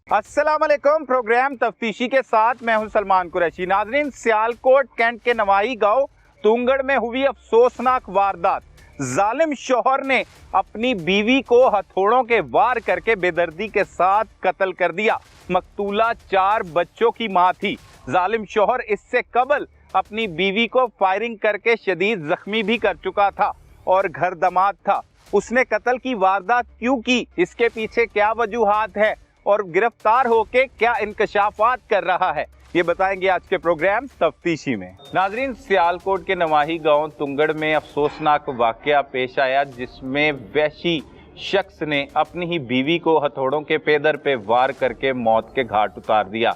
अस्सलाम वालेकुम। प्रोग्राम तफ्तीशी के साथ मैं हूं सलमान कुरैशी। नाजरीन, सियालकोट कैंट के नवाही गांव तुंगड़ में हुई अफसोसनाक वारदात। जालिम शौहर ने अपनी बीवी को हथौड़ों के वार करके बेदर्दी के साथ कत्ल कर दिया। मकतूला 4 बच्चों की मां थी। जालिम शौहर इससे कबल अपनी बीवी को फायरिंग करके शदीद जख्मी भी कर चुका था और घर दमाद था। उसने कत्ल की वारदात क्यों की, इसके पीछे क्या वजूहात है और गिरफ्तार होके क्या इंकशाफात कर रहा है, ये बताएंगे आज के प्रोग्राम तफ्तीशी में। नाजरीन, सियालकोट के नवाही गांव तुंगड़ में अफसोसनाक वाकया पेश आया जिसमें वहशी शख्स ने अपनी ही बीवी को हथौड़ों के पेदर पे वार करके मौत के घाट उतार दिया।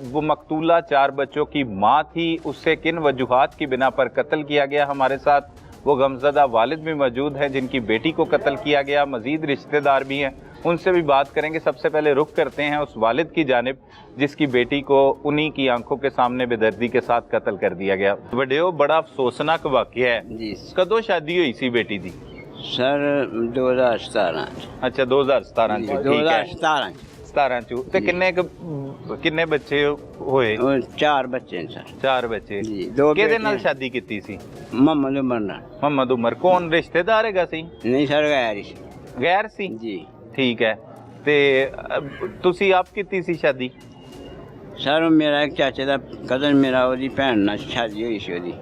वो मकतूला 4 बच्चों की मां थी। उससे किन वजूहात की बिना पर कत्ल किया गया, हमारे साथ वो गमज़दा वालिद भी मौजूद हैं जिनकी बेटी को कत्ल किया गया। मज़ीद रिश्तेदार भी हैं, उनसे भी बात करेंगे। सबसे पहले रुख करते हैं उस वालिद की जानिब जिसकी बेटी को उन्हीं की आंखों के सामने बेदर्दी के साथ कत्ल कर दिया गया। वड्यो, बड़ा अफसोसनाक वाक़या है जी। कदों शादी हुई सी बेटी दी? सर 2017। अच्छा, 2017 च। ठीक है, 17 च। ते किन्ने बच्चे होए? 4 बच्चे हैं सर। 4 बच्चे जी। 2 किहदे नाल शादी कीती सी? मोहम्मद उमर नाल। मोहम्मद उमर कौन रिश्तेदार हैगा सी? नहीं सर, गैर सी जी। ठीक है। ते तुसी आप कीती सी शादी? सर मेरा एक चाचे दा कदन मेरा ओदी भैन नाल शादी हुई सी ओदी।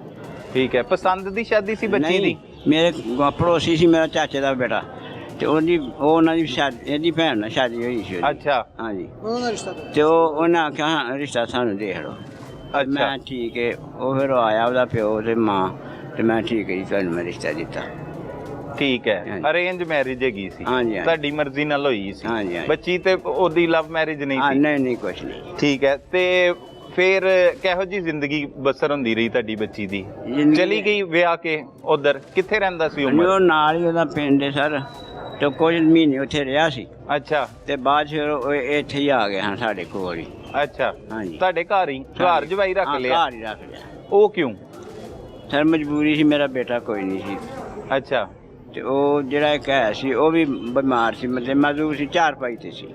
ठीक है, पसंद दी शादी सी बच्ची दी? मेरे पड़ोसी सी मेरा चाचे दा बेटा ते ओदी ਉਹਨਾਂ ਦੀ शादी ਇਹਦੀ ਭੈਣ ਨਾਲ शादी ਹੋਈ ਸੀ। अच्छा, हाँ जी। ਉਹਨਾਂ ਦਾ ਰਿਸ਼ਤਾ ਤੇ ਉਹਨਾਂ ਆਖਿਆ ਰਿਸ਼ਤਾ ਸਾਨੂੰ ਦੇਖ ਲਓ। अच्छा, ਮੈਂ ਠੀਕ ਹੈ। ਉਹ ਫਿਰ ਆਇਆ ਉਹਦਾ ਪਿਓ ਤੇ ਮਾਂ ਤੇ ਮੈਂ ਠੀਕ ਹੈ ਜੀ, ਤੁਹਾਨੂੰ ਮੈਂ ਰਿਸ਼ਤਾ ਦਿੱਤਾ। ठीक है। अरेंज मैरिज हैगी सी? हाँ जी। ਤੁਹਾਡੀ ਮਰਜ਼ੀ ਨਾਲ ਹੋਈ ਸੀ? हाँ जी। ਬੱਚੀ ਤੇ ਉਹਦੀ ਲਵ ਮੈਰਿਜ ਨਹੀਂ ਸੀ? नहीं कुछ नहीं। ਠੀਕ ਹੈ। ਤੇ ਫਿਰ ਕਿਹੋ ਜੀ ਜ਼ਿੰਦਗੀ ਬਸਰ ਹੁੰਦੀ ਰਹੀ ਤੁਹਾਡੀ ਬੱਚੀ ਦੀ? ਚਲੀ ਗਈ ਵਿਆਹ ਕੇ ਉਧਰ? ਕਿੱਥੇ ਰਹਿੰਦਾ ਸੀ ਉਹ ਉਮਰ? ਨਾਲ ਹੀ ਉਹਦਾ ਪਿੰਡ ਹੈ ਸਰ, ਤੇ ਕੁਝ ਮਹੀਨੇ ਉੱਥੇ ਰਿਹਾ ਸੀ। ਅੱਛਾ, ਤੇ ਬਾਅਦ ਫਿਰ ਉਹ ਇੱਥੇ ਹੀ ਆ ਗਏ ਹਾਂ ਸਾਡੇ ਕੋਲ ਹੀ। ਅੱਛਾ। ਹਾਂਜੀ। ਤੁਹਾਡੇ ਘਰ ਹੀ ਘਰ ਜਵਾਈ ਰੱਖ ਲਿਆ? ਘਰ ਹੀ ਰੱਖ ਲਿਆ। ਉਹ ਕਿਉਂ? ਸਰ ਮਜਬੂਰੀ ਸੀ, ਮੇਰਾ ਬੇਟਾ ਕੋਈ ਨਹੀਂ ਸੀ। ਅੱਛਾ। ਤੇ ਉਹ ਜਿਹੜਾ ਇੱਕ ਹੈ ਸੀ ਉਹ ਵੀ ਬਿਮਾਰ ਸੀ, ਮਤਲਬ ਮਜ਼ਦੂਰ ਸੀ, 4 ਭਾਈ ਤੇ ਸੀ।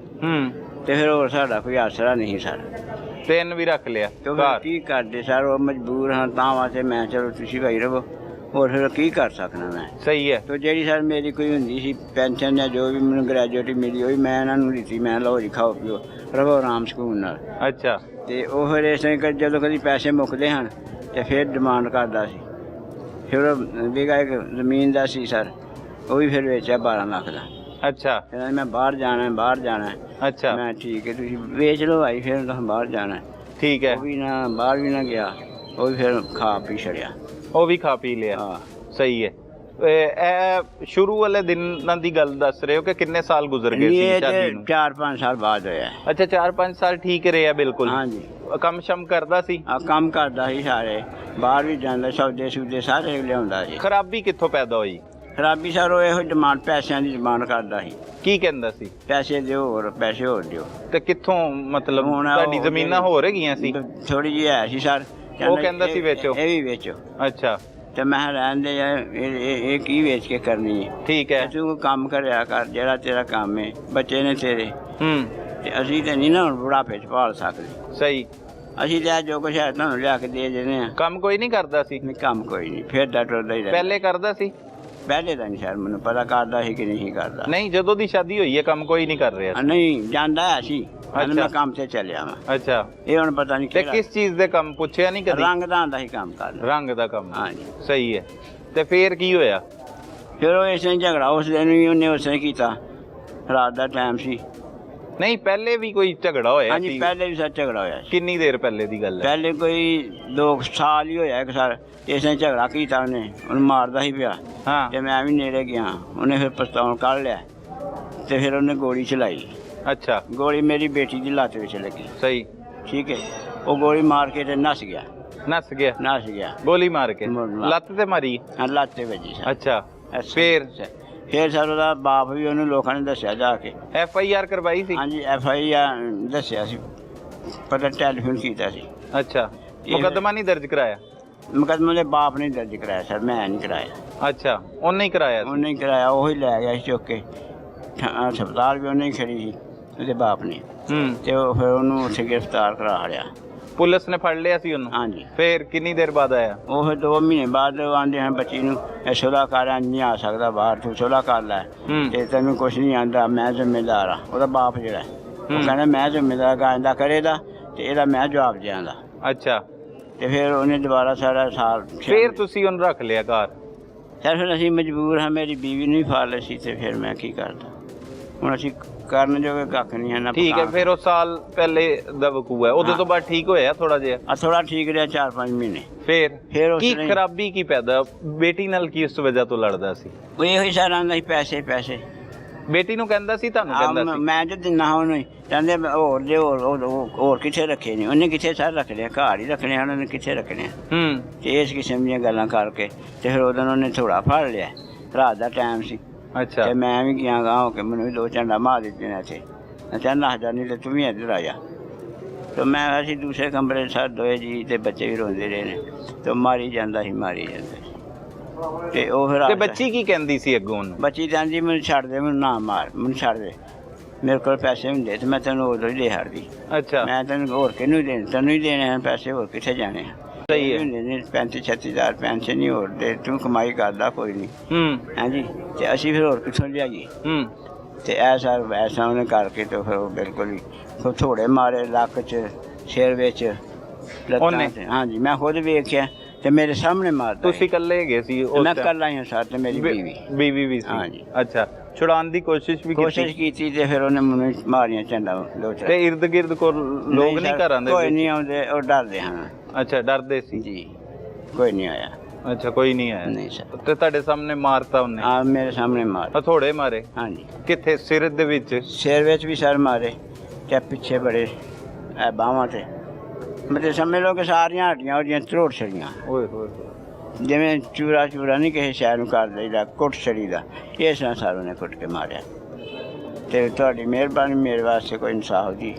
ਤੇ ਫਿਰ ਹੋਰ ਸਾਡਾ ਕੋਈ ਆਸਰਾ ਨਹੀਂ ਸਰ। 3 ਵੀ ਰੱਖ ਲਿਆ ਤੇ ਫਿਰ ਕੀ ਕਰਦੇ ਸਰ, ਉਹ ਮਜਬੂਰ ਹਾਂ ਤਾਂ ਵਾਸਤੇ ਮੈਂ ਚਲੋ ਤੁਸੀਂ ਭਾਈ ਰਹੋ, ਹੋਰ ਫਿਰ ਕੀ ਕਰ ਸਕਣਾ ਮੈਂ। ਸਹੀ ਹੈ। ਤੇ ਜਿਹੜੀ ਸਰ ਮੇਰੀ ਕੋਈ ਹੁੰਦੀ ਸੀ ਪੈਨਸ਼ਨ ਜਾਂ ਜੋ ਵੀ ਮੈਨੂੰ ਗ੍ਰੈਜੂਏਟੀ ਮਿਲੀ ਉਹ ਵੀ ਮੈਂ ਇਹਨਾਂ ਨੂੰ ਦਿੱਤੀ। ਮੈਂ ਲਓ ਜੀ ਖਾਓ ਪੀਓ ਰਹੋ ਆਰਾਮ ਸਕੂਨ ਨਾਲ। ਅੱਛਾ। ਤੇ ਉਹ ਫਿਰ ਇਸ ਤਰ੍ਹਾਂ ਜਦੋਂ ਕਦੀ ਪੈਸੇ ਮੁੱਕਦੇ ਹਨ ਤੇ ਫਿਰ ਡਿਮਾਂਡ ਕਰਦਾ ਸੀ। ਫਿਰ ਵੀਗਾ ਇੱਕ ਜ਼ਮੀਨ ਦਾ ਸੀ ਸਰ, ਉਹ ਵੀ ਫਿਰ ਵੇਚਿਆ 12 ਲੱਖ ਦਾ। ਅੱਛਾ। ਕਹਿੰਦਾ ਮੈਂ ਬਾਹਰ ਜਾਣਾ। ਅੱਛਾ। ਮੈਂ ਠੀਕ ਹੈ ਤੁਸੀਂ ਵੇਚ ਲਓ ਭਾਈ, ਫਿਰ ਬਾਹਰ ਜਾਣਾ। ਠੀਕ ਹੈ। ਉਹ ਵੀ ਨਾ ਬਾਹਰ ਵੀ ਨਾ ਗਿਆ, ਉਹ ਵੀ ਫਿਰ ਖਾ ਪੀ ਛੜਿਆ। ਉਹ ਵੀ ਖਾ ਪੀ ਲਿਆ। ਹਾਂ ਸਹੀ ਹੈ। ਇਹ ਸ਼ੁਰੂ ਵਾਲੇ ਦਿਨਾਂ ਦੀ ਗੱਲ ਦੱਸ ਰਹੇ ਹੋ ਕਿ ਕਿੰਨੇ ਸਾਲ ਗੁਜ਼ਰ ਗਏ ਸੀ ਸ਼ਾਦੀ ਨੂੰ? 4-5 ਸਾਲ ਬਾਅਦ ਹੋਇਆ। ਅੱਛਾ, 4-5 ਸਾਲ ਠੀਕ ਰਿਹਾ ਬਿਲਕੁਲ? ਹਾਂਜੀ। ਕੰਮ ਸ਼ਮ ਕਰਦਾ ਸੀ? ਕੰਮ ਕਰਦਾ ਸੀ, ਸਾਰੇ ਬਾਹਰ ਵੀ ਜਾਂਦਾ, ਸੌਦੇ ਸੂਦੇ ਸਾਰੇ ਲਿਆਉਂਦਾ ਸੀ। ਖਰਾਬੀ ਕਿੱਥੋਂ ਪੈਦਾ ਹੋਈ? ਖਰਾਬੀ ਸਰ ਉਹ ਇਹੋ ਡਿਮਾਂਡ, ਪੈਸਿਆਂ ਦੀ ਡਿਮਾਂਡ ਕਰਦਾ ਸੀ। ਕੀ ਕਹਿੰਦਾ ਸੀ? ਪੈਸੇ ਦਿਓ, ਹੋਰ ਪੈਸੇ ਹੋਰ ਦਿਓ। ਤੇ ਕਿੱਥੋਂ, ਮਤਲਬ ਤੁਹਾਡੀ ਜ਼ਮੀਨਾਂ ਹੋਰ ਹੈਗੀਆਂ ਸੀ? ਥੋੜੀ ਜਿਹੀ ਹੈ ਸੀ ਸਰ। ਉਹ ਕਹਿੰਦਾ ਸੀ ਵੇਚੋ? ਇਹ ਵੀ ਵੇਚੋ। ਅੱਛਾ। ਤੇ ਮੈਂ ਰਹਿਣ ਦੇ ਯਾਰ, ਇਹ ਕੀ ਵੇਚ ਕੇ ਕਰਨੀ ਹੈ। ਠੀਕ ਹੈ। ਤੂੰ ਕੰਮ ਕਰਿਆ ਕਰ ਜਿਹੜਾ ਤੇਰਾ ਕੰਮ ਹੈ, ਬੱਚੇ ਨੇ ਤੇਰੇ। ਤੇ ਅਸੀਂ ਤੇ ਨਹੀਂ ਨਾ ਹੁਣ ਬੁਢਾਪੇ 'ਚ ਭਾਲ ਸਕਦੇ। ਸਹੀ। ਅਸੀਂ ਲਿਆ ਜੋ ਕੁਛ ਹੈ ਤੁਹਾਨੂੰ ਲਿਆ ਕੇ ਦੇ ਦਿੰਦੇ ਹਾਂ। ਕੰਮ ਕੋਈ ਨਹੀਂ ਕਰਦਾ ਸੀ? ਨਹੀਂ, ਕੰਮ ਕੋਈ ਨਹੀਂ, ਫਿਰ ਟੁਰਦਾ ਹੀ ਰਹਿੰਦਾ। ਪਹਿਲੇ ਕਰਦਾ ਸੀ? ਪਹਿਲੇ ਤਾਂ ਨਹੀਂ ਸਰ ਮੈਨੂੰ ਪਤਾ ਕਰਦਾ ਸੀ ਕਿ ਨਹੀਂ ਕਰਦਾ। ਨਹੀਂ, ਜਦੋਂ ਦੀ ਸ਼ਾਦੀ ਹੋਈ ਹੈ ਕੰਮ ਕੋਈ ਨਹੀਂ ਕਰ ਰਿਹਾ? ਨਹੀਂ, ਜਾਂਦਾ ਹੈ ਸੀ। ਮੈਂ ਕੰਮ ਤੇ ਚੱਲਿਆ ਵਾ। ਅੱਛਾ। ਇਹ ਹੁਣ ਪਤਾ ਨਹੀਂ ਤੇ ਕਿਸ ਚੀਜ਼ ਦੇ ਕੰਮ ਪੁੱਛਿਆ ਨਹੀਂ ਕਦੀ? ਰੰਗ ਦਾ ਆਂਦਾ ਸੀ ਕੰਮ ਕਰਦਾ। ਰੰਗ ਦਾ ਕੰਮ? ਹਾਂਜੀ। ਸਹੀ ਹੈ। ਤੇ ਫੇਰ ਕੀ ਹੋਇਆ? ਫਿਰ ਉਹ ਇਸ ਤਰ੍ਹਾਂ ਝਗੜਾ ਉਸ ਦਿਨ ਵੀ ਉਹਨੇ ਉਸ ਤਰ੍ਹਾਂ ਕੀਤਾ, ਰਾਤ ਦਾ ਟਾਈਮ ਸੀ। ਨਹੀਂ, ਪਹਿਲੇ ਵੀ ਕੋਈ ਝਗੜਾ ਹੋਇਆ? ਹਾਂਜੀ, ਪਹਿਲੇ ਵੀ ਸਰ ਝਗੜਾ ਹੋਇਆ ਸੀ। ਕਿੰਨੀ ਦੇਰ ਪਹਿਲੇ ਦੀ ਗੱਲ ਹੈ? ਪਹਿਲੇ ਕੋਈ 2 ਸਾਲ ਹੀ ਹੋਇਆ ਇੱਕ ਸਰ। ਇਸ ਤਰ੍ਹਾਂ ਝਗੜਾ ਕੀਤਾ ਉਹਨੇ, ਉਹਨੂੰ ਮਾਰਦਾ ਸੀ ਪਿਆ। ਹਾਂ। ਤੇ ਮੈਂ ਵੀ ਨੇੜੇ ਗਿਆ, ਉਹਨੇ ਫਿਰ ਪਿਸਤੌਲ ਕੱਢ ਲਿਆ ਤੇ ਫਿਰ ਉਹਨੇ ਗੋਲੀ ਚਲਾਈ। ਅੱਛਾ। ਗੋਲੀ ਮੇਰੀ ਬੇਟੀ ਦੀ ਲੱਤ ਵਿੱਚ ਲੱਗੀ। ਸਹੀ। ਠੀਕ ਹੈ। ਉਹ ਗੋਲੀ ਮਾਰ ਕੇ ਤੇ ਨੱਸ ਗਿਆ। ਨੱਸ ਗਿਆ? ਗੋਲੀ ਮਾਰ ਕੇ ਲੱਤ ਤੇ ਮਾਰੀ? ਹਾਂ, ਲੱਤ ਤੇ ਵੱਜੀ ਸਰ। ਅੱਛਾ। ਫੇਰ ਸਰ ਉਹਦਾ ਬਾਪ ਵੀ ਉਹਨੂੰ ਲੋਕਾਂ ਨੇ ਦੱਸਿਆ ਜਾ ਕੇ। FIR ਕਰਵਾਈ ਸੀ? ਹਾਂਜੀ, FIR ਦੱਸਿਆ ਸੀ, ਪਤਾ ਟੈਲੀਫੋਨ ਕੀਤਾ ਸੀ। ਅੱਛਾ। ਮੁਕੱਦਮਾ ਨਹੀਂ ਦਰਜ ਕਰਾਇਆ? ਮੁਕੱਦਮਾ ਦੇ ਬਾਪ ਨੇ ਦਰਜ ਕਰਾਇਆ ਸਰ, ਮੈਂ ਨਹੀਂ ਕਰਾਇਆ। ਅੱਛਾ, ਉਹਨੇ ਹੀ ਕਰਾਇਆ? ਉਹਨੇ ਹੀ ਕਰਾਇਆ, ਉਹੀ ਲੈ ਗਿਆ ਸੀ ਚੁੱਕ ਕੇ। ਹਸਪਤਾਲ ਵੀ ਉਹਨੇ ਹੀ ਖੜੀ ਸੀ। ਉਹਦੇ ਬਾਪ ਨੇ ਹੂੰ ਤੇ ਉਹ ਫਿਰ ਉਹਨੂੰ ਉੱਥੇ ਗ੍ਰਿਫਤਾਰ ਕਰਾ ਲਿਆ। ਪੁਲਿਸ ਨੇ ਫੜ ਲਿਆ ਸੀ ਉਹਨੂੰ? ਹਾਂਜੀ। ਫੇਰ ਕਿੰਨੀ ਦੇਰ ਬਾਅਦ ਆਇਆ? ਉਹ ਫਿਰ 2 ਮਹੀਨੇ ਬਾਅਦ ਆਂਦੇ ਹਨ ਬੱਚੀ ਨੂੰ ਇਹ ਸੁਲਾ ਕਰ ਨਹੀਂ ਆ ਸਕਦਾ ਬਾਹਰ, ਤੂੰ ਸੁਲਾ ਕਰ ਲੈ ਤੇ ਤੈਨੂੰ ਕੁਛ ਨਹੀਂ ਆਂਦਾ, ਮੈਂ ਜ਼ਿੰਮੇਦਾਰ ਆ। ਉਹਦਾ ਬਾਪ ਜਿਹੜਾ ਉਹ ਕਹਿੰਦਾ ਮੈਂ ਜ਼ਿੰਮੇਦਾਰ ਗਾਇਂਦਾ ਕਰੇਗਾ ਤੇ ਇਹਦਾ ਮੈਂ ਜਵਾਬ ਦਿਆਂਗਾ। ਅੱਛਾ। ਤੇ ਫਿਰ ਉਹਨੇ ਦੁਬਾਰਾ ਸਾਰਾ ਸਾਲ ਫੇਰ ਤੁਸੀਂ ਉਹਨੂੰ ਰੱਖ ਲਿਆ ਘਰ? ਸਰ ਫਿਰ ਅਸੀਂ ਮਜਬੂਰ ਹਾਂ, ਮੇਰੀ ਬੀਵੀ ਨੂੰ ਹੀ ਫਾਲ ਸੀ ਤੇ ਫਿਰ ਮੈਂ ਕੀ ਕਰਦਾ, ਹੁਣ ਅਸੀਂ ਕਰਨ ਜੋਗੇ ਕੱਖ ਨਹੀਂ ਹੈ ਨਾ। ਠੀਕ ਹੈ, ਫਿਰ ਉਹ ਸਾਲ ਪਹਿਲੇ ਦਾ ਵਕੂਆ ਹੈ, ਉਹਦੇ ਤੋਂ ਬਾਅਦ ਠੀਕ ਹੋਇਆ ਥੋੜਾ ਜਿਹਾ? ਥੋੜਾ ਠੀਕ ਰਿਹਾ 4-5 ਮਹੀਨੇ। ਫਿਰ ਕੀ ਖਰਾਬੀ ਕੀ ਪੈਦਾ? ਬੇਟੀ ਨਾਲ ਕੀ ਉਸ ਵਜ੍ਹਾ ਤੋਂ ਲੜਦਾ ਸੀ? ਉਹ ਇਹੋ ਹੀ ਸਾਰਾ ਆਂਦਾ ਸੀ ਪੈਸੇ ਪੈਸੇ। ਬੇਟੀ ਨੂੰ ਕਹਿੰਦਾ ਸੀ, ਤੁਹਾਨੂੰ ਕਹਿੰਦਾ ਸੀ? ਮੈਂ ਜੋ ਦਿੰਦਾ ਉਹਨੂੰ ਕਹਿੰਦੇ ਹੋਰ ਜੇ ਹੋਰ ਕਿੱਥੇ ਰੱਖੇ ਨੇ, ਉਹਨੇ ਕਿੱਥੇ ਸਰ ਰੱਖਣੇ ਆ, ਘਰ ਹੀ ਰੱਖਣੇ ਆ, ਉਹਨਾਂ ਨੇ ਕਿੱਥੇ ਰੱਖਣੇ ਆ। ਤੇ ਇਸ ਕਿਸਮ ਦੀਆਂ ਗੱਲਾਂ ਕਰਕੇ ਤੇ ਫਿਰ ਉਦੋਂ ਉਹਨੇ ਥੋੜਾ ਫੜ ਲਿਆ, ਰਾਤ ਦਾ ਟਾਈਮ ਸੀ। ਅੱਛਾ। ਤੇ ਮੈਂ ਵੀ ਗਿਆ ਗਾ ਹੋ ਕੇ ਮੈਨੂੰ ਵੀ 2 ਝੰਡਾ ਮਾਰ ਦਿੱਤੇ ਨੇ ਇੱਥੇ। ਕਹਿੰਦਾ ਹਜ਼ਾਰ ਨਹੀਂ ਤੇ ਤੂੰ ਵੀ ਇੱਧਰ ਆ ਜਾ। ਤੇ ਮੈਂ ਅਸੀਂ ਦੂਸਰੇ ਕਮਰੇ ਸਰ ਦੋਏ ਜੀ ਤੇ ਬੱਚੇ ਵੀ ਰੋਂਦੇ ਰਹੇ ਨੇ ਤੇ ਮਾਰੀ ਜਾਂਦਾ ਸੀ ਮਾਰੀ ਜਾਂਦਾ ਸੀ। ਤੇ ਉਹ ਫਿਰ ਬੱਚੀ ਕੀ ਕਹਿੰਦੀ ਸੀ ਅੱਗੋਂ? ਬੱਚੀ ਕਹਿੰਦੀ ਮੈਨੂੰ ਛੱਡ ਦੇ, ਮੈਨੂੰ ਨਾ ਮਾਰ, ਮੈਨੂੰ ਛੱਡ ਦੇ, ਮੇਰੇ ਕੋਲ ਪੈਸੇ ਹੁੰਦੇ ਤੇ ਮੈਂ ਤੈਨੂੰ ਉਦੋਂ ਹੀ ਦੇ ਹੜਦੀ। ਅੱਛਾ। ਮੈਂ ਤੈਨੂੰ ਹੋਰ ਕਿਹਨੂੰ ਦੇਣੇ, ਤੈਨੂੰ ਹੀ ਦੇਣੇ ਆ ਪੈਸੇ, ਹੋਰ ਕਿੱਥੇ ਜਾਣੇ ਆ। ਸਹੀ ਹੈ। 35-36 ਹਜ਼ਾਰ ਪੈਨਸ਼ਨ ਨਹੀਂ ਹੋਰ ਦੇ, ਤੂੰ ਕਮਾਈ ਕਰਦਾ ਕੋਈ ਨਹੀਂ। ਹਾਂਜੀ। ਤੇ ਅਸੀਂ ਫਿਰ ਹੋਰ ਕਿੱਥੋਂ ਲਿਆਈਏ? ਤੇ ਐਸਾ ਉਹਨੇ ਕਰਕੇ ਤੇ ਫਿਰ ਉਹ ਬਿਲਕੁਲ ਹੀ ਥੋੜੇ ਮਾਰੇ ਲੱਕ 'ਚ, ਸਿਰ ਵਿੱਚ, ਲੱਤਾਂ 'ਤੇ। ਹਾਂਜੀ, ਮੈਂ ਖੁਦ ਵੇਖਿਆ ਤੇ ਮੇਰੇ ਸਾਹਮਣੇ ਮਾਰਦਾ। ਤੁਸੀਂ ਇਕੱਲੇ ਗਏ ਸੀ? ਮੈਂ ਇਕੱਲਾ ਹੀ ਹਾਂ ਸਰ, ਤੇ ਮੇਰੀ ਬੀਵੀ ਵੀ ਸੀ? ਹਾਂਜੀ। ਅੱਛਾ। ਛੁਡਾਉਣ ਦੀ ਕੋਸ਼ਿਸ਼ ਕੀਤੀ ਤੇ ਫਿਰ ਉਹਨੇ ਮੈਨੂੰ ਮਾਰੀਆਂ ਝੰਡਾ 2-4। ਤੇ ਇਰਦ ਗਿਰਦ ਕੋ ਲੋਕ ਨਹੀਂ ਘਰਾਂ ਦੇ? ਕੋਈ ਨਹੀਂ ਆਉਂਦੇ, ਉਹ ਡਰਦੇ ਹਨ। ਅੱਛਾ, ਡਰਦੇ ਸੀ ਜੀ। ਕੋਈ ਨਹੀਂ ਆਇਆ? ਅੱਛਾ, ਕੋਈ ਨਹੀਂ ਆਇਆ। ਨਹੀਂ ਸਰ। ਤੇ ਤੁਹਾਡੇ ਸਾਹਮਣੇ ਮਾਰਤਾ ਉਹਨੇ? ਹਾਂ, ਮੇਰੇ ਸਾਹਮਣੇ ਮਾਰ। ਹਥੌੜੇ ਮਾਰੇ? ਹਾਂਜੀ। ਕਿੱਥੇ? ਸਿਰ ਦੇ ਵਿੱਚ? ਸਿਰ ਵਿੱਚ ਵੀ ਸਰ ਮਾਰੇ ਤੇ ਪਿੱਛੇ ਬੜੇ ਬਾਹਾਂ ਤੇ, ਮਤਲਬ ਸਮਝ ਲਓ ਕਿ ਸਾਰੀਆਂ ਹੱਡੀਆਂ ਉਹਦੀਆਂ ਤਰੋੜ ਛੜੀਆਂ। ਓਏ ਹੋਏ। ਜਿਵੇਂ ਚੂਰਾ ਨਹੀਂ ਕਿਸੇ ਸ਼ਹਿਰ ਨੂੰ ਕਰ ਦਈਦਾ, ਕੁੱਟ ਛੜੀ ਦਾ, ਇਸ ਤਰ੍ਹਾਂ ਸਾਰੋਂ ਨੇ ਕੁੱਟ ਕੇ ਮਾਰਿਆ। ਤੇ ਤੁਹਾਡੀ ਮਿਹਰਬਾਨੀ, ਮੇਰੇ ਵਾਸਤੇ ਕੋਈ ਇਨਸਾਫ ਦੀ।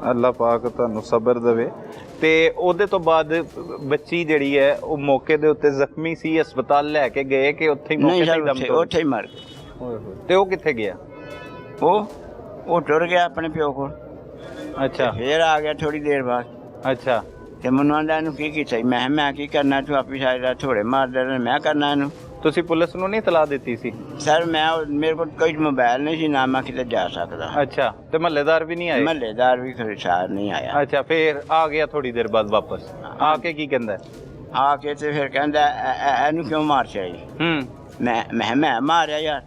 ਅੱਲਾਹ ਪਾਕ ਤੁਹਾਨੂੰ ਸਬਰ ਦੇਵੇ। ਤੇ ਉਹਦੇ ਤੋਂ ਬਾਅਦ ਬੱਚੀ ਜਿਹੜੀ ਹੈ ਉਹ ਮੌਕੇ ਦੇ ਉੱਤੇ ਜ਼ਖਮੀ ਸੀ, ਹਸਪਤਾਲ ਲੈ ਕੇ ਗਏ ਕਿ ਉੱਥੇ ਹੀ ਮੌਕੇ ਤੇ ਦਮ ਤੋੜ? ਉੱਥੇ ਹੀ ਮਰ ਗਏ। ਤੇ ਉਹ ਕਿੱਥੇ ਗਿਆ? ਉਹ ਟੁਰ ਗਿਆ ਆਪਣੇ ਪਿਓ ਕੋਲ। ਅੱਛਾ। ਫਿਰ ਆ ਗਿਆ ਥੋੜੀ ਦੇਰ ਬਾਅਦ। ਅੱਛਾ। ਤੇ ਮੈਨੂੰ ਆਂਦਾ ਇਹਨੂੰ ਕੀ ਕੀਤਾ? ਮੈਂ ਕੀ ਕਰਨਾ, ਤੂੰ ਆਪੀ ਸਾਰੇ ਥੋੜੇ ਮਾਰਦਾ, ਮੈਂ ਕਰਨਾ ਇਹਨੂੰ। ਤੁਸੀਂ ਪੁਲਿਸ ਨੂੰ ਨਹੀਂ ਇਤਲਾਹ ਦਿੱਤੀ ਸੀ? ਸਰ ਮੇਰੇ ਕੋਲ ਕੋਈ ਮੋਬਾਈਲ ਨਹੀਂ ਸੀ, ਨਾ ਮੈਂ ਕਿਤੇ ਜਾ ਸਕਦਾ। ਅੱਛਾ। ਤੇ ਮਹੱਲੇਦਾਰ ਵੀ ਨਹੀਂ ਆਏ? ਮਹੱਲੇਦਾਰ ਵੀ ਖਰੀਦਾਰ ਨਹੀਂ ਆਇਆ। ਅੱਛਾ। ਫਿਰ ਆ ਗਿਆ ਥੋੜੀ ਦੇਰ ਬਾਅਦ ਵਾਪਸ? ਆ ਕੇ ਕੀ ਕਹਿੰਦਾ? ਆ ਕੇ ਤੇ ਫਿਰ ਕਹਿੰਦਾ ਇਹਨੂੰ ਕਿਉਂ ਮਾਰ ਚਾਹੀ? ਮੈਂ ਮਾਰਿਆ ਯਾਰ,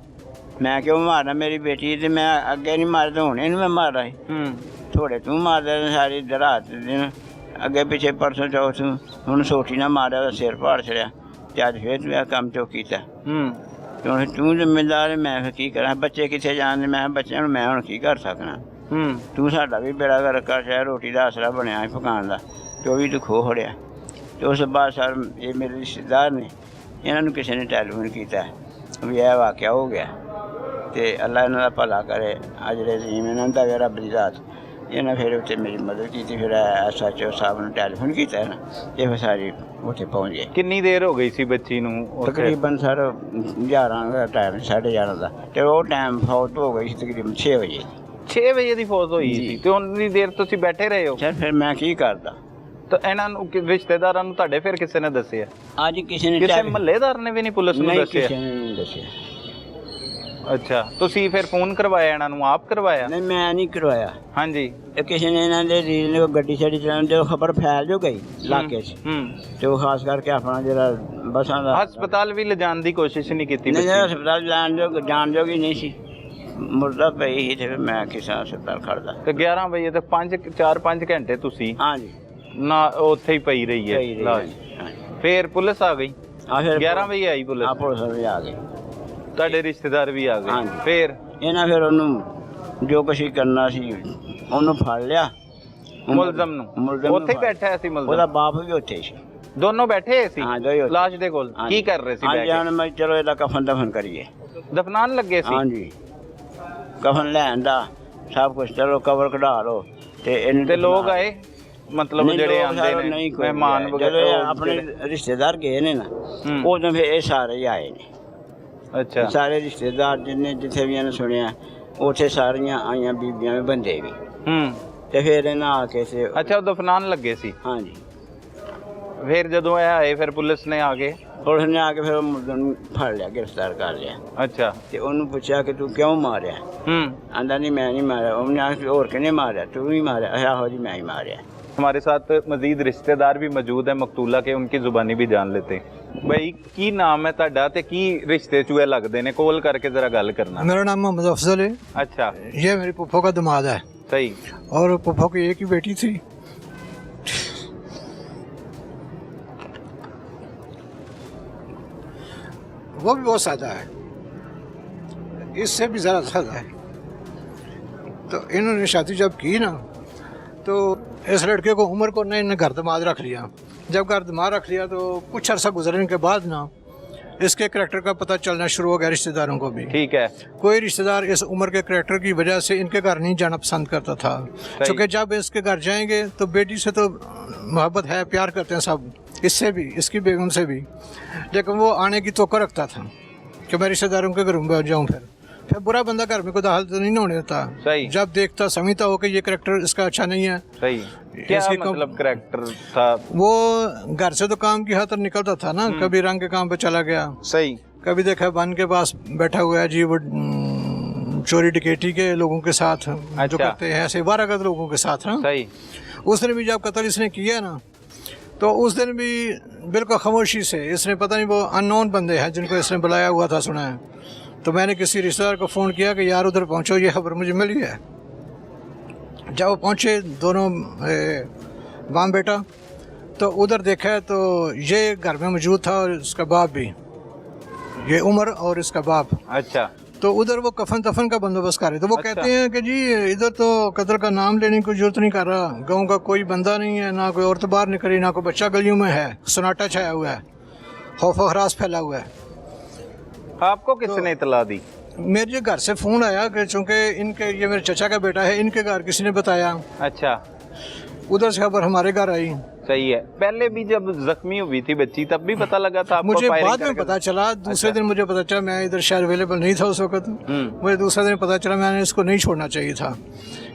ਮੈਂ ਕਿਉਂ ਮਾਰਨਾ ਮੇਰੀ ਬੇਟੀ? ਤੇ ਮੈਂ ਅੱਗੇ ਨਹੀਂ ਮਾਰਦਾ, ਹੁਣ ਇਹਨੂੰ ਮੈਂ ਮਾਰਦਾ ਸੀ। ਥੋੜੇ ਤੂੰ ਮਾਰਦਾ ਸਾਰੀ ਰਾਤ ਦਿਨ, ਅੱਗੇ ਪਿੱਛੇ ਪਰਸੋਂ ਚੌਥ ਹੁਣ ਸੋਟੀ ਨਾ ਮਾਰਿਆ, ਸਿਰ ਪਾੜ ਛੜਿਆ ਤੇ ਅੱਜ ਫਿਰ ਤੂੰ ਇਹ ਕੰਮ ਚੋ ਕੀਤਾ। ਹੁਣ ਤੂੰ ਜ਼ਿੰਮੇਦਾਰ, ਮੈਂ ਫਿਰ ਕੀ ਕਰਾਂ? ਬੱਚੇ ਕਿੱਥੇ ਜਾਣਦੇ? ਮੈਂ ਬੱਚਿਆਂ ਨੂੰ ਮੈਂ ਹੁਣ ਕੀ ਕਰ ਸਕਣਾ? ਤੂੰ ਸਾਡਾ ਵੀ ਬੇੜਾ ਗਰਕ ਕਰ ਛੱਡਿਆ, ਰੋਟੀ ਦਾ ਆਸਰਾ ਬਣਿਆ ਪਕਾਉਣ ਦਾ, ਤੇ ਉਹ ਵੀ ਤੂੰ ਖੋਹ ਖੜਿਆ। ਤੇ ਉਸ ਤੋਂ ਬਾਅਦ ਸਰ ਇਹ ਮੇਰੇ ਰਿਸ਼ਤੇਦਾਰ ਨੇ, ਇਹਨਾਂ ਨੂੰ ਕਿਸੇ ਨੇ ਟੈਲੀਫੋਨ ਕੀਤਾ ਵੀ ਇਹ ਵਾਕਿਆ ਹੋ ਗਿਆ। ਤੇ ਅੱਲਾ ਇਹਨਾਂ ਦਾ ਭਲਾ ਕਰੇ, ਆ ਜਿਹੜੇ ਅਜ਼ੀਮ ਇਹਨਾਂ ਦਾ ਵੀ ਰੱਬ ਦੀ ਰਾਤ, ਇਹਨਾਂ ਫਿਰ ਉੱਥੇ ਮੇਰੀ ਮਦਦ ਕੀਤੀ। ਫਿਰ SHO ਸਾਹਿਬ ਨੂੰ ਟੈਲੀਫੋਨ ਕੀਤਾ ਨਾ, ਇਹ ਫਿਰ ਸਾਰੇ ਉੱਥੇ ਪਹੁੰਚ ਗਏ। ਕਿੰਨੀ ਦੇਰ ਹੋ ਗਈ ਸੀ ਬੱਚੀ ਨੂੰ? ਤਕਰੀਬਨ ਸਰ 11 ਦਾ ਟਾਈਮ, 11:30 ਦਾ। ਤੇ ਉਹ ਟਾਈਮ ਫੌਤ ਹੋ ਗਈ ਸੀ ਤਕਰੀਬਨ 6 ਵਜੇ। 6 ਵਜੇ ਦੀ ਫੌਤ ਹੋਈ ਸੀ? ਤੇ ਉਨੀ ਦੇਰ ਤੁਸੀਂ ਬੈਠੇ ਰਹੇ ਹੋ? ਸਰ ਫਿਰ ਮੈਂ ਕੀ ਕਰਦਾ? ਤਾਂ ਇਹਨਾਂ ਨੂੰ ਰਿਸ਼ਤੇਦਾਰਾਂ ਨੂੰ ਤੁਹਾਡੇ ਫਿਰ ਕਿਸੇ ਨੇ ਦੱਸਿਆ? ਅੱਜ ਕਿਸੇ ਮਹੱਲੇਦਾਰ ਨੇ ਵੀ ਨਹੀਂ ਪੁਲਿਸ ਨੂੰ ਦੱਸਿਆ? ਕਿਸੇ ਨੇ ਨਹੀਂ ਦੱਸਿਆ। ਅੱਛਾ। ਤੁਸੀਂ ਫਿਰ ਫੋਨ ਕਰਵਾਇਆ ਇਹਨਾਂ ਨੂੰ? ਆਪ ਕਰਵਾਇਆ? ਨਹੀਂ, ਮੈਂ ਨਹੀਂ ਕਰਵਾਇਆ। ਹਾਂਜੀ। ਕਿਸੇ ਨੇ ਇਹਨਾਂ ਦੇ ਰੀਲ ਨੇ ਗੱਡੀ ਛੱਡੀ ਚਲਾਉਣ ਤੇ ਖਬਰ ਫੈਲ ਜੋ ਗਈ ਇਲਾਕੇ 'ਚ, ਤੇ ਉਹ ਖਾਸ ਕਰਕੇ ਆਪਣਾ ਜਿਹੜਾ ਬੱਸਾਂ ਦਾ ਹਸਪਤਾਲ ਵੀ ਲਿਜਾਣ ਦੀ ਕੋਸ਼ਿਸ਼ ਨਹੀਂ ਕੀਤੀ? ਨਹੀਂ, ਹਸਪਤਾਲ ਜਾਣ ਜੋਗੀ ਨਹੀਂ ਸੀ, ਮੁਰਦਾ ਪਈ ਸੀ। ਤੇ ਫਿਰ ਮੈਂ ਕਿਸੇ ਹਸਪਤਾਲ ਖੜਦਾ। ਤੇ 11 ਵਜੇ ਤੱਕ 4-5 ਘੰਟੇ ਤੁਸੀਂ? ਹਾਂਜੀ। ਨਾ ਉੱਥੇ ਹੀ ਪਈ ਰਹੀ ਹੈ ਲਾਸ਼? ਫਿਰ ਪੁਲਿਸ ਆ ਗਈ? 11 ਵਜੇ ਆਈ ਪੁਲਿਸ? ਪੁਲਿਸ ਵੀ ਆ ਗਈ, ਤੁਹਾਡੇ ਰਿਸ਼ਤੇਦਾਰ ਵੀ ਆ ਗਏ? ਫਿਰ ਫਿਰ ਉਹਨੂੰ ਜੋ ਕੁਛ ਕਰਨਾ ਸੀ ਉਹਨੂੰ ਫੜ ਲਿਆ, ਮੁਲਜ਼ਮ ਨੂੰ। ਉੱਥੇ ਹੀ ਬੈਠਾ ਸੀ ਮੁਲਜ਼ਮ? ਉਹਦਾ ਬਾਪ ਵੀ ਉੱਥੇ ਸੀ। ਦੋਨੋਂ ਬੈਠੇ ਸੀ ਲਾਸ਼ ਦੇ ਕੋਲ? ਕੀ ਕਰ ਰਹੇ ਸੀ? ਮੈਂ ਚਲੋ ਇਹਦਾ ਕਫਨ ਦਫਨ ਕਰੀਏ, ਦਫਨਾਨ ਲੱਗੇ ਸੀ? ਹਾਂਜੀ। ਕਫਨ ਲੈਣ ਦਾ ਸਭ ਕੁਛ, ਚਲੋ ਕਬਰ ਕਢਾ ਲਓ। ਤੇ ਲੋਕ ਆਏ ਮਤਲਬ ਜਿਹੜੇ ਆਉਂਦੇ ਨੇ ਮਹਿਮਾਨ ਵਗੈਰਾ, ਆਪਣੇ ਰਿਸ਼ਤੇਦਾਰ ਗਏ ਨੇ ਨਾ, ਉਦੋਂ ਫਿਰ ਇਹ ਸਾਰੇ ਆਏ ਨੇ। ਅੱਛਾ। ਸਾਰੇ ਰਿਸ਼ਤੇਦਾਰ ਜਿੰਨੇ ਜਿੱਥੇ ਵੀ ਇਹਨੇ ਸੁਣਿਆ ਉੱਥੇ ਸਾਰੀਆਂ ਆਈਆਂ ਬੀਬੀਆਂ ਵੀ ਬੰਦੇ ਵੀ ਤੇ ਫਿਰ ਇਹਨਾਂ ਆ ਕੇ ਸੇ ਅੱਛਾ ਉਹ ਦਫਨਾਨ ਲੱਗੇ ਸੀ। ਹਾਂਜੀ ਫਿਰ ਜਦੋਂ ਇਹ ਆਏ ਫਿਰ ਪੁਲਿਸ ਨੇ ਆ ਕੇ ਪੁਲਿਸ ਨੇ ਆ ਕੇ ਫਿਰ ਉਹ ਮੁੰਡੇ ਨੂੰ ਫੜ ਲਿਆ, ਗ੍ਰਿਫਤਾਰ ਕਰ ਲਿਆ। ਅੱਛਾ ਤੇ ਉਹਨੂੰ ਪੁੱਛਿਆ ਕਿ ਤੂੰ ਕਿਉਂ ਮਾਰਿਆ? ਆਂਦਾ ਨਹੀਂ ਮੈਂ ਨਹੀਂ ਮਾਰਿਆ। ਉਹਨੇ ਆਖਿਆ ਹੋਰ ਕਿਹਨੇ ਮਾਰਿਆ? ਤੂੰ ਹੀ ਮਾਰਿਆ। ਆਹੋ जी मैं ही मारिया। हमारे साथ मजीद रिश्तेदार भी मौजूद है मकतूला के, उनकी जुबानी भी जान लेते हैं। भाई की नाम है ਤੁਹਾਡਾ ਤੇ ਕੀ रिश्ते चूहे लगते ने? कॉल करके जरा गल करना। मेरा नाम मोहम्मद अफजल है। अच्छा ये मेरी पुप्पो का दामाद है। सही। और पुप्पो की एक ही बेटी थी। वो भी बहुत सादा है, इससे भी ज़्यादा सादा है। तो इन्होंने शादी जब की ना तो इस लड़के को उम्र को नहीं घर दमाद रख लिया। जब घर दमाद रख लिया तो कुछ अर्सा गुजरने के बाद ना इसके करैक्टर का पता चलना शुरू हो गया रिश्तेदारों को भी। ठीक है। कोई रिश्तेदार इस उम्र के करैक्टर की वजह से इनके घर नहीं जाना पसंद करता था, क्योंकि जब इसके घर जाएंगे तो बेटी से तो मोहब्बत है, प्यार करते हैं सब, इससे भी, इसकी बेगम से भी, लेकिन वो आने की तवक्को रखता था कि मैं रिश्तेदारों के घर में जाऊँ। फिर बुरा बंदा घर में कोई दाखिल तो नहीं होने देता। सही। जब देखता समझता हो कि ये करैक्टर इसका अच्छा नहीं है। सही। क्या मतलब करैक्टर था? वो घर से तो काम की खातिर निकलता था ना, कभी रंग के काम पे चला गया। सही। कभी देखा वन के पास बैठा हुआ है जी, वो चोरी डकैती के लोगों के साथ जो करते हैं ऐसे वारागत लोगों के साथ। हाँ सही। उस दिन भी जब कत्ल इसने किया ना तो उस दिन भी बिल्कुल खामोशी से इसने, पता नहीं वो अननोन बंदे हैं जिनको इसने बुलाया हुआ था, सुना है। तो मैंने किसी रिश्तेदार को फ़ोन किया कि यार उधर पहुंचो, ये खबर मुझे मिली है। जब वो पहुंचे दोनों बाम बेटा, तो उधर देखा तो ये घर में मौजूद था और इसका बाप भी, ये उमर और इसका बाप। अच्छा। तो उधर वो कफन तफन का बंदोबस्त कर रहे। तो वो कहते हैं कि जी इधर तो कत्ल का नाम लेने की कोई जरूरत नहीं कर रहा, गाँव का कोई बंदा नहीं है, ना कोई औरत बाहर निकली, ना कोई बच्चा गलियों में है, सन्नाटा छाया हुआ है, खौफ हरास फैला हुआ है। आपको किसने इतला दी? मेरे घर से फ़ोन आया कि चूँकि इनके, ये मेरे चचा का बेटा है, इनके घर किसी ने बताया। अच्छा। उधर से खबर हमारे घर आई। सही है। पहले भी जब जख्मी हुई थी बच्ची तब भी पता लगा था आपको? मुझे बाद में पता चला, दूसरे दिन मुझे पता चला, मैं इधर शायद अवेलेबल नहीं था उस वक्त। मुझे दूसरे दिन पता चला, मैंने इसको नहीं छोड़ना चाहिए था।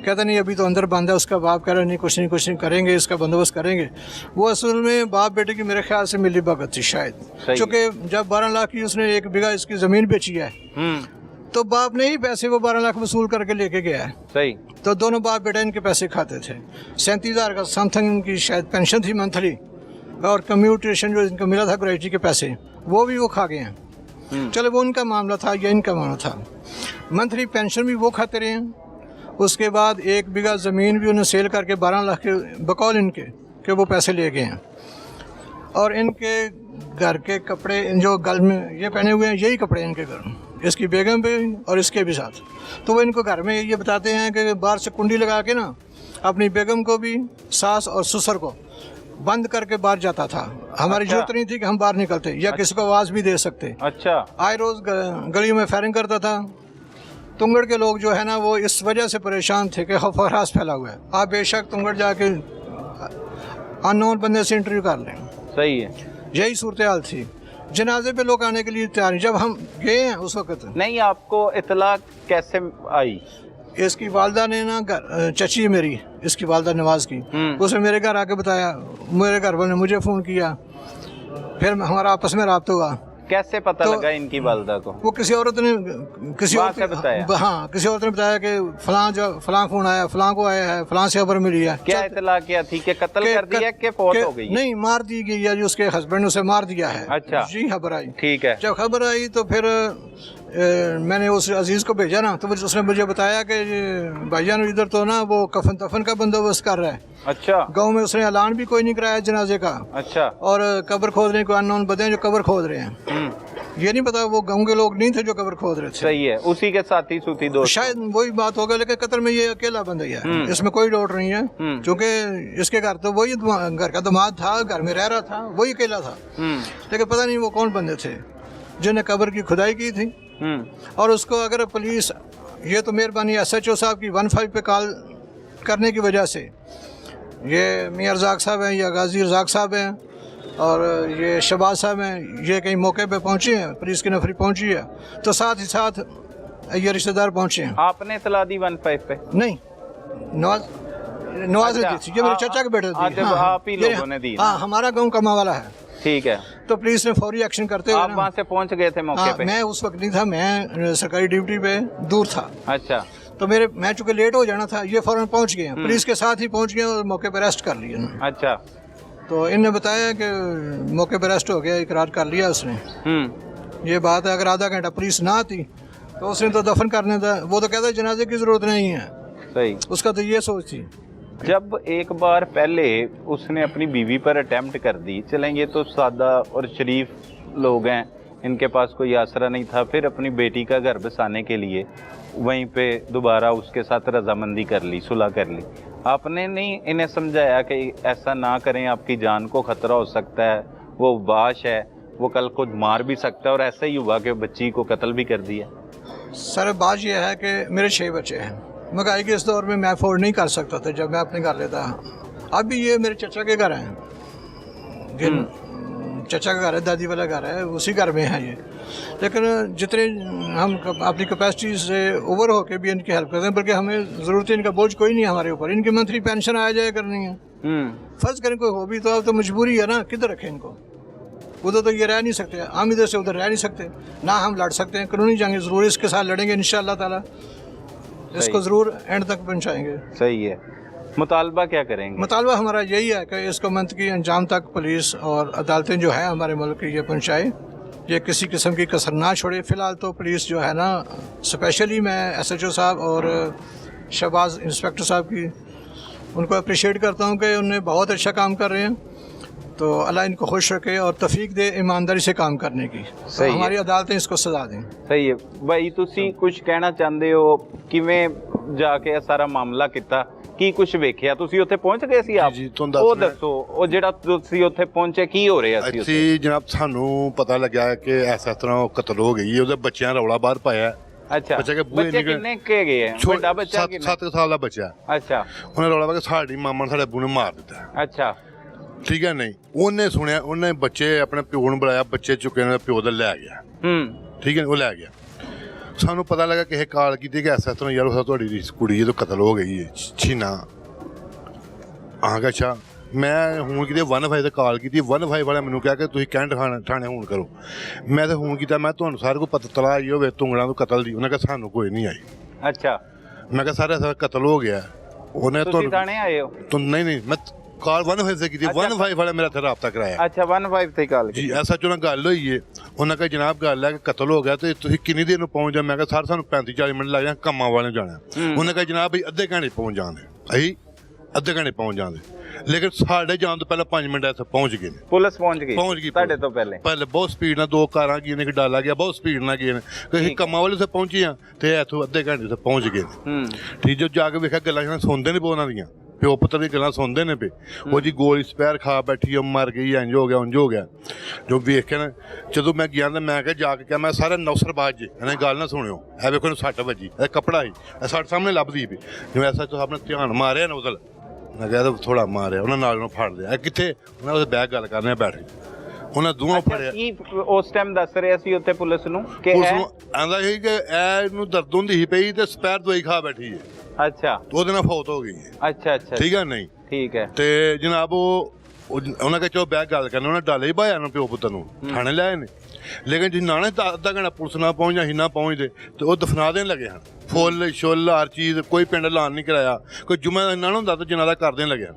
कहता नहीं अभी तो अंदर बंद है। उसका बाप कह रहा नहीं कुछ नहीं करेंगे, इसका बंदोबस्त करेंगे। वो असल में बाप बेटे की मेरे ख्याल से मिली भगत थी शायद, क्योंकि जब 12 लाख की उसने 1 बीघा इसकी ज़मीन बेची है तो बाप ने ही पैसे वो 12 लाख वसूल करके लेके गया है। सही। तो दोनों बाप बेटा इनके पैसे खाते थे। 37,000 का समथिंग इनकी शायद पेंशन थी मंथली, और कम्यूटेशन जो इनको मिला था ग्रेजुएटी के पैसे, वो भी वो खा गए हैं। चलो वो उनका मामला था या इनका मामला था। मंथली पेंशन भी वो खाते रहे हैं। उसके बाद 1 बीघा ज़मीन भी उन्हें सेल करके 12 लाख के बकौल इनके कि वो पैसे ले गए हैं। और इनके घर के कपड़े जो गल में ये पहने हुए हैं, यही कपड़े इनके घर, इसकी बेगम पे और इसके भी साथ। तो वो इनको घर में ये बताते हैं कि बाहर से कुंडी लगा के ना अपनी बेगम को भी, सास और ससुर को बंद करके बाहर जाता था। हमारी जरूरत नहीं थी कि हम बाहर निकलते या किसी को आवाज़ भी दे सकते। अच्छा। आए रोज़ गलियों में फायरिंग करता था। तुंगड़ के लोग जो है ना वो इस वजह से परेशान थे कि खौफ हरास फैला हुआ है। आप बेशक तुंगड़ जाके अननोन बंदे से इंटरव्यू कर लें। सही है। यही सूरत हाल थी। जनाजे पे लोग आने के लिए तैयार नहीं। जब हम गए हैं उस वक्त नहीं, आपको इतला कैसे आई? इसकी वालदा ने ना, चची मेरी, इसकी वालदा नवाज की, उसने मेरे घर आके बताया। मेरे घर वाले ने मुझे फ़ोन किया, फिर हमारा आपस में राब्ता हुआ। कैसे पता लगा इनकी वालदा को? वो किसी औरत ने बताया। हाँ, किसी औरत ने बताया कि फलां फ़ोन आया, फलां को आया है, फलां से खबर मिली है। क्या इतला क्या थी कि कत्ल कर दिया कि फौत हो गई? नहीं, मार दी गई है, जो उसके हस्बैंड ने उसे मार दिया है। अच्छा जी, खबर आई। ठीक है। जब खबर आई तो फिर मैंने उस अजीज़ को भेजा ना, तो उसने मुझे बताया कि भाईजान इधर तो ना वो कफन तफन का बंदोबस्त कर रहा है। अच्छा। गांव में उसने ऐलान भी कोई नहीं कराया जनाजे का। अच्छा। और कब्र खोद रहे, कोई अननोन बंदे हैं जो कब्र खोद रहे हैं। ये नहीं पता वो गांव के लोग नहीं थे जो कब्र खोद रहे थे। सही है। उसी के साथी सूथी दोस्त, शायद वही बात हो गई। लेकिन कतर में ये अकेला बंदा ही है, इसमें कोई डाउट नहीं है, क्योंकि इसके घर तो वही घर का दामाद था, घर में रह रहा था, वही अकेला था। लेकिन पता नहीं वो कौन बंदे थे जिन्हें कब्र की खुदाई की थी। और उसको अगर पुलिस, ये तो मेहरबानी SHO साहब की 15 पे कॉल करने की वजह से, ये मियां रज़ाक साहब हैं या गाजी रज़ाक साहब हैं और ये शहबाज साहब हैं, ये कहीं मौके पे पहुंचे हैं, पुलिस की नफरी पहुंची है, तो साथ ही साथ ये रिश्तेदार पहुंचे हैं। आपने इतला दी 15 पे? नहीं, नवाज ने दी थी, ये मेरे चाचा के बेटे दी। आप ही लोगों ने दी? हाँ, हमारा गाँव कमा वाला है। ठीक है। तो पुलिस ने फौरी एक्शन करते हुए, आप वहाँ से पहुँच गए थे मौके पे? मैं उस वक्त नहीं था, मैं सरकारी ड्यूटी पे दूर था। अच्छा। तो मैं चूंकि लेट हो जाना था, ये फौरन पहुंच गए, पुलिस के साथ ही पहुंच गए और मौके पर अरेस्ट कर लिया। अच्छा। तो इनने बताया कि मौके पर अरेस्ट हो गया, इकरार कर लिया उसने। ये बात है, अगर आधा घंटा पुलिस ना आती तो उसने तो दफन करने था, वो तो कहता है जनाजे की जरूरत नहीं है। सही। उसका तो ये सोच थी। जब एक बार पहले उसने अपनी बीवी पर अटेम्प्ट कर दी, चलें ये तो सादा और शरीफ लोग हैं, इनके पास कोई आसरा नहीं था, फिर अपनी बेटी का घर बसाने के लिए वहीं पे दोबारा उसके साथ रजामंदी कर ली, सुलह कर ली, आपने नहीं इन्हें समझाया कि ऐसा ना करें, आपकी जान को खतरा हो सकता है, वो बाश है, वो कल को मार भी सकता है, और ऐसा ही हुआ कि बच्ची को कत्ल भी कर दिया? सर बात यह है कि मेरे 6 बच्चे हैं, महंगाई के इस दौर में मैं अफोर्ड नहीं कर सकता था जब मैं अपने घर लेता। अब भी ये मेरे चचा के घर हैं, चचा का घर है, दादी वाला घर है, उसी घर में है ये। लेकिन जितने हम अपनी कैपेसिटी से ओवर होके भी इनकी हेल्प करते हैं, बल्कि हमें ज़रूरत है, इनका बोझ कोई नहीं है हमारे ऊपर, इनकी मंथली पेंशन आ जाए करनी है। फर्ज करें कोई हो भी तो अब तो मजबूरी है ना, किधर रखें इनको? उधर तो ये रह नहीं सकते, हम इधर से उधर रह नहीं सकते ना, हम लड़ सकते हैं, कानूनी जंग ज़रूर इसके साथ लड़ेंगे इंशाअल्लाह ताला, इसको ज़रूर एंड तक पहुँचाएंगे। सही है। मुतालबा क्या करेंगे? मुतालबा हमारा यही है कि इसको मंतकी अंजाम तक पुलिस और अदालतें जो है हमारे मुल्क की ये पहुँचाए, ये किसी किस्म की कसर ना छोड़े। फ़िलहाल तो पुलिस जो है ना, स्पेशली मैं SHO साहब और शहबाज इंस्पेक्टर साहब की उनको अप्रिशिएट करता हूँ कि उन्हें बहुत अच्छा काम कर रहे हैं, तो अल्लाह इनको खुश रखे और तौफीक दे ईमानदारी से काम करने की। तो हमारी अदालतें इसको सजा दें। सही है भाई, तुसी कुछ कहना चाहते हो? किवें जाके सारा मामला किता, ਕੀ ਕੁਝ ਵੇਖਿਆ ਤੁਸੀਂ? ਉੱਥੇ ਪਹੁੰਚ ਗਏ ਸੀ ਆਪ? ਜੀ ਤੁਹਾਨੂੰ ਦੱਸ, ਉਹ ਦੱਸੋ, ਉਹ ਜਿਹੜਾ ਤੁਸੀਂ ਉੱਥੇ ਪਹੁੰਚੇ ਕੀ ਹੋ ਰਿਹਾ ਸੀ? ਅਸੀਂ ਜਨਾਬ ਸਾਨੂੰ ਪਤਾ ਲੱਗਿਆ ਕਿ ਇਸ ਤਰ੍ਹਾਂ ਉਹ ਕਤਲ ਹੋ ਗਈ, ਉਹਦੇ ਬੱਚਿਆਂ ਰੌਲਾ ਬਾਹਰ ਪਾਇਆ। ਅੱਛਾ, ਬੱਚੇ ਕਿੰਨੇ ਕੇ ਗਏ? ਵੱਡਾ ਬੱਚਾ ਕਿੰਨਾ? 7 ਸਾਲ ਦਾ ਬੱਚਾ। ਅੱਛਾ। ਉਹਨੇ ਰੌਲਾ ਪਾ ਕੇ ਸਾਡੀ ਮਾਮਾ ਨੇ ਸਾਡੇ ਅੱਬੂ ਨੇ ਮਾਰ ਦਿੱਤਾ। ਅੱਛਾ। ਠੀਕ ਹੈ। ਨਹੀਂ, ਉਹਨੇ ਸੁਣਿਆ, ਉਹਨੇ ਬੱਚੇ ਆਪਣੇ ਪਿਓ ਨੂੰ ਬੁਲਾਇਆ, ਬੱਚੇ ਚੁੱਕੇ ਨੇ, ਪਿਓ ਦਾ ਲੈ ਗਿਆ। ਠੀਕ ਹੈ, ਉਹ ਲੈ ਗਿਆ। ਸਾਨੂੰ ਪਤਾ ਲੱਗਾ ਕਿਸੇ ਕਾਲ ਕੀਤੀ ਕਿ ਇਸ ਤਰ੍ਹਾਂ ਯਾਰ ਤੁਹਾਡੀ ਕੁੜੀ ਜਦੋਂ ਕਤਲ ਹੋ ਗਈ ਹੈ ਛੀਨਾ। ਆਹ ਅੱਛਾ, ਮੈਂ ਹੁਣ ਕਿਤੇ 15 ਤੇ ਕਾਲ ਕੀਤੀ, 15 ਵਾਲਾ ਮੈਨੂੰ ਕਿਹਾ ਕਿ ਤੁਸੀਂ ਕੈਂਟ ਥਾਣੇ ਹੁਣ ਕਰੋ। ਮੈਂ ਤਾਂ ਹੁਣ ਕੀਤਾ, ਮੈਂ ਤੁਹਾਨੂੰ ਸਾਰੇ ਕੋਲ ਪਤਾ ਤਲਾ ਆਈ ਹੋਵੇ ਤੁੰਗੜਾਂ ਤੋਂ ਕਤਲ ਦੀ, ਉਹਨੇ ਕਿਹਾ ਸਾਨੂੰ ਕੋਈ ਨਹੀਂ ਆਈ। ਅੱਛਾ। ਮੈਂ ਕਿਹਾ ਸਾਰਾ ਕਤਲ ਹੋ ਗਿਆ। ਉਹਨੇ ਤੁਹਾਨੂੰ ਥਾਣੇ ਆਏ ਹੋ? ਨਹੀਂ, ਮੈਂ ਕਾਲ 15 ਤੇ ਕੀਤੀ, 15 ਵਾਲਾ ਮੇਰਾ ਇੱਥੇ ਰਾਬਤਾ ਕਰਾਇਆ। ਅੱਛਾ, 15 ਤੇ ਕਾਲ ਜੀ। SHO ਨਾਲ ਗੱਲ ਹੋਈ ਹੈ, ਉਹਨਾਂ ਕਹਾ ਜਨਾਬ ਗੱਲ ਹੈ ਕਿ ਕਤਲ ਹੋ ਗਿਆ ਤੇ ਤੁਸੀਂ ਕਿੰਨੀ ਦੇਰ ਨੂੰ ਪਹੁੰਚ ਜਾ? ਮੈਂ ਕਿਹਾ ਸਰ ਸਾਨੂੰ 35-40 ਮਿੰਟ ਲੱਗ ਜਾਣ, ਕੰਮਾਂ ਵਾਲੇ ਨੂੰ ਜਾਣਾ। ਉਹਨੇ ਕਹਾ ਜਨਾਬ ਬਈ ਅੱਧੇ ਘੰਟੇ ਪਹੁੰਚ ਜਾਂਦੇ। ਅਸੀਂ ਅੱਧੇ ਘੰਟੇ ਪਹੁੰਚ ਜਾਂਦੇ, ਲੇਕਿਨ ਸਾਡੇ ਜਾਣ ਤੋਂ ਪਹਿਲਾਂ 5 ਮਿੰਟ ਇੱਥੇ ਪਹੁੰਚ ਗਏ ਨੇ। ਪੁਲਿਸ ਪਹੁੰਚ ਗਈ ਤੁਹਾਡੇ ਤੋਂ ਪਹਿਲੇ ਬਹੁਤ ਸਪੀਡ ਨਾਲ 2 ਕਾਰਾਂ ਗਈਆਂ ਨੇ, ਡਾਲਾ ਗਿਆ, ਬਹੁਤ ਸਪੀਡ ਨਾਲ ਗਏ ਨੇ। ਅਸੀਂ ਕੰਮਾਂ ਵਾਲੇ ਉੱਥੇ ਪਹੁੰਚੇ ਆ ਤੇ ਇੱਥੋਂ ਅੱਧੇ ਘੰਟੇ ਉੱਥੇ ਪਹੁੰਚ ਗਏ ਨੇ। ਠੀਕ, ਜੋ ਜਾ ਕੇ ਵੇਖਿਆ ਗੱਲਾਂ ਸੁਣਦੇ ਨੇ ਉਹਨਾਂ ਦੀਆਂ, ਪਿਓ ਪੁੱਤਰ ਦੀ ਗੱਲਾਂ ਸੁਣਦੇ ਨੇ ਪਏ। ਉਹ ਜੀ ਗੋਲੀ ਸਪੈਰ ਖਾ ਬੈਠੀ, ਉਹ ਮਰ ਗਈ, ਇੰਝ ਹੋ ਗਿਆ, ਉਂਝ ਹੋ ਗਿਆ। ਜੋ ਵੇਖ ਕੇ ਨਾ ਜਦੋਂ ਮੈਂ ਗਿਆ ਤਾਂ ਮੈਂ ਕਿਹਾ ਜਾ ਕੇ ਕਿਹਾ, ਮੈਂ ਸਾਰਾ ਨੌਸਰਬਾਜ਼ ਜੀ ਇਹਨੇ ਗੱਲ ਨਾ ਸੁਣਿਓ, ਇਹ ਵੇਖੋ ਇਹਨੂੰ 60 ਵੱਜੀ, ਇਹ ਕੱਪੜਾ ਸੀ, ਇਹ ਸਾਡੇ ਸਾਹਮਣੇ ਲੱਭਦੀ ਪਈ। ਜਿਵੇਂ SHO ਆਪਣੇ ਧਿਆਨ ਮਾਰਿਆ ਨਾ ਉਧਰ, ਮੈਂ ਕਿਹਾ ਥੋੜਾ ਮਾਰਿਆ, ਉਹਨਾਂ ਨਾਲ ਨੂੰ ਫੜ ਲਿਆ। ਕਿੱਥੇ? ਉਹਨਾਂ ਉਹਦੇ ਬੈਗ ਗੱਲ ਕਰਨੇ ਬੈਠ ਗਏ, ਉਹਨਾਂ ਦੋਵਾਂ ਫੜਿਆ। ਕੀ ਉਸ ਟਾਈਮ ਦੱਸ ਰਿਹਾ ਸੀ ਉੱਥੇ ਪੁਲਿਸ ਨੂੰ ਕਿ ਆਂਦਾ ਸੀ ਕਿ ਇਹਨੂੰ ਦਰਦ ਹੁੰਦੀ ਸੀ ਪਈ ਤੇ ਸਪੈਰ ਦਵਾਈ ਖਾ ਬੈਠੀ ਹੈ। ਅੱਛਾ। ਉਹਦੇ ਨਾਲ ਫੌਤ ਹੋ ਗਈ ਹੈ। ਅੱਛਾ। ਠੀਕ ਹੈ। ਨਹੀਂ, ਠੀਕ ਹੈ। ਤੇ ਜਨਾਬ ਉਹਨਾਂ ਕਹੇ ਚੋ ਬੈਗ ਗੱਲ ਕਰਨਾ, ਉਹਨਾਂ ਡਾਲੇ ਹੀ ਭਾਇਆ ਨੂੰ ਪਿਓ ਪੁੱਤਰ ਨੂੰ ਥਾਣੇ ਲਿਆਏ ਨੇ। ਲੇਕਿਨ ਜੇ ਨਾਲੇ ਅੱਧਾ ਘੰਟਾ ਪੁਲਿਸ ਨਾ ਪਹੁੰਚ ਜਾਂ ਨਾ ਪਹੁੰਚਦੇ ਤੇ ਉਹ ਦਫਨਾ ਦੇਣ ਲੱਗੇ ਹਨ। ਫੁੱਲ ਛੁੱਲ ਹਰ ਚੀਜ਼, ਕੋਈ ਪਿੰਡ ਐਲਾਨ ਨਹੀਂ ਕਰਾਇਆ, ਕੋਈ ਜੁਮਾ ਦਾ ਨਾ ਹੁੰਦਾ ਤਾਂ ਜਨਾਜ਼ਾ ਕਰ ਦੇਣ ਲੱਗਿਆ।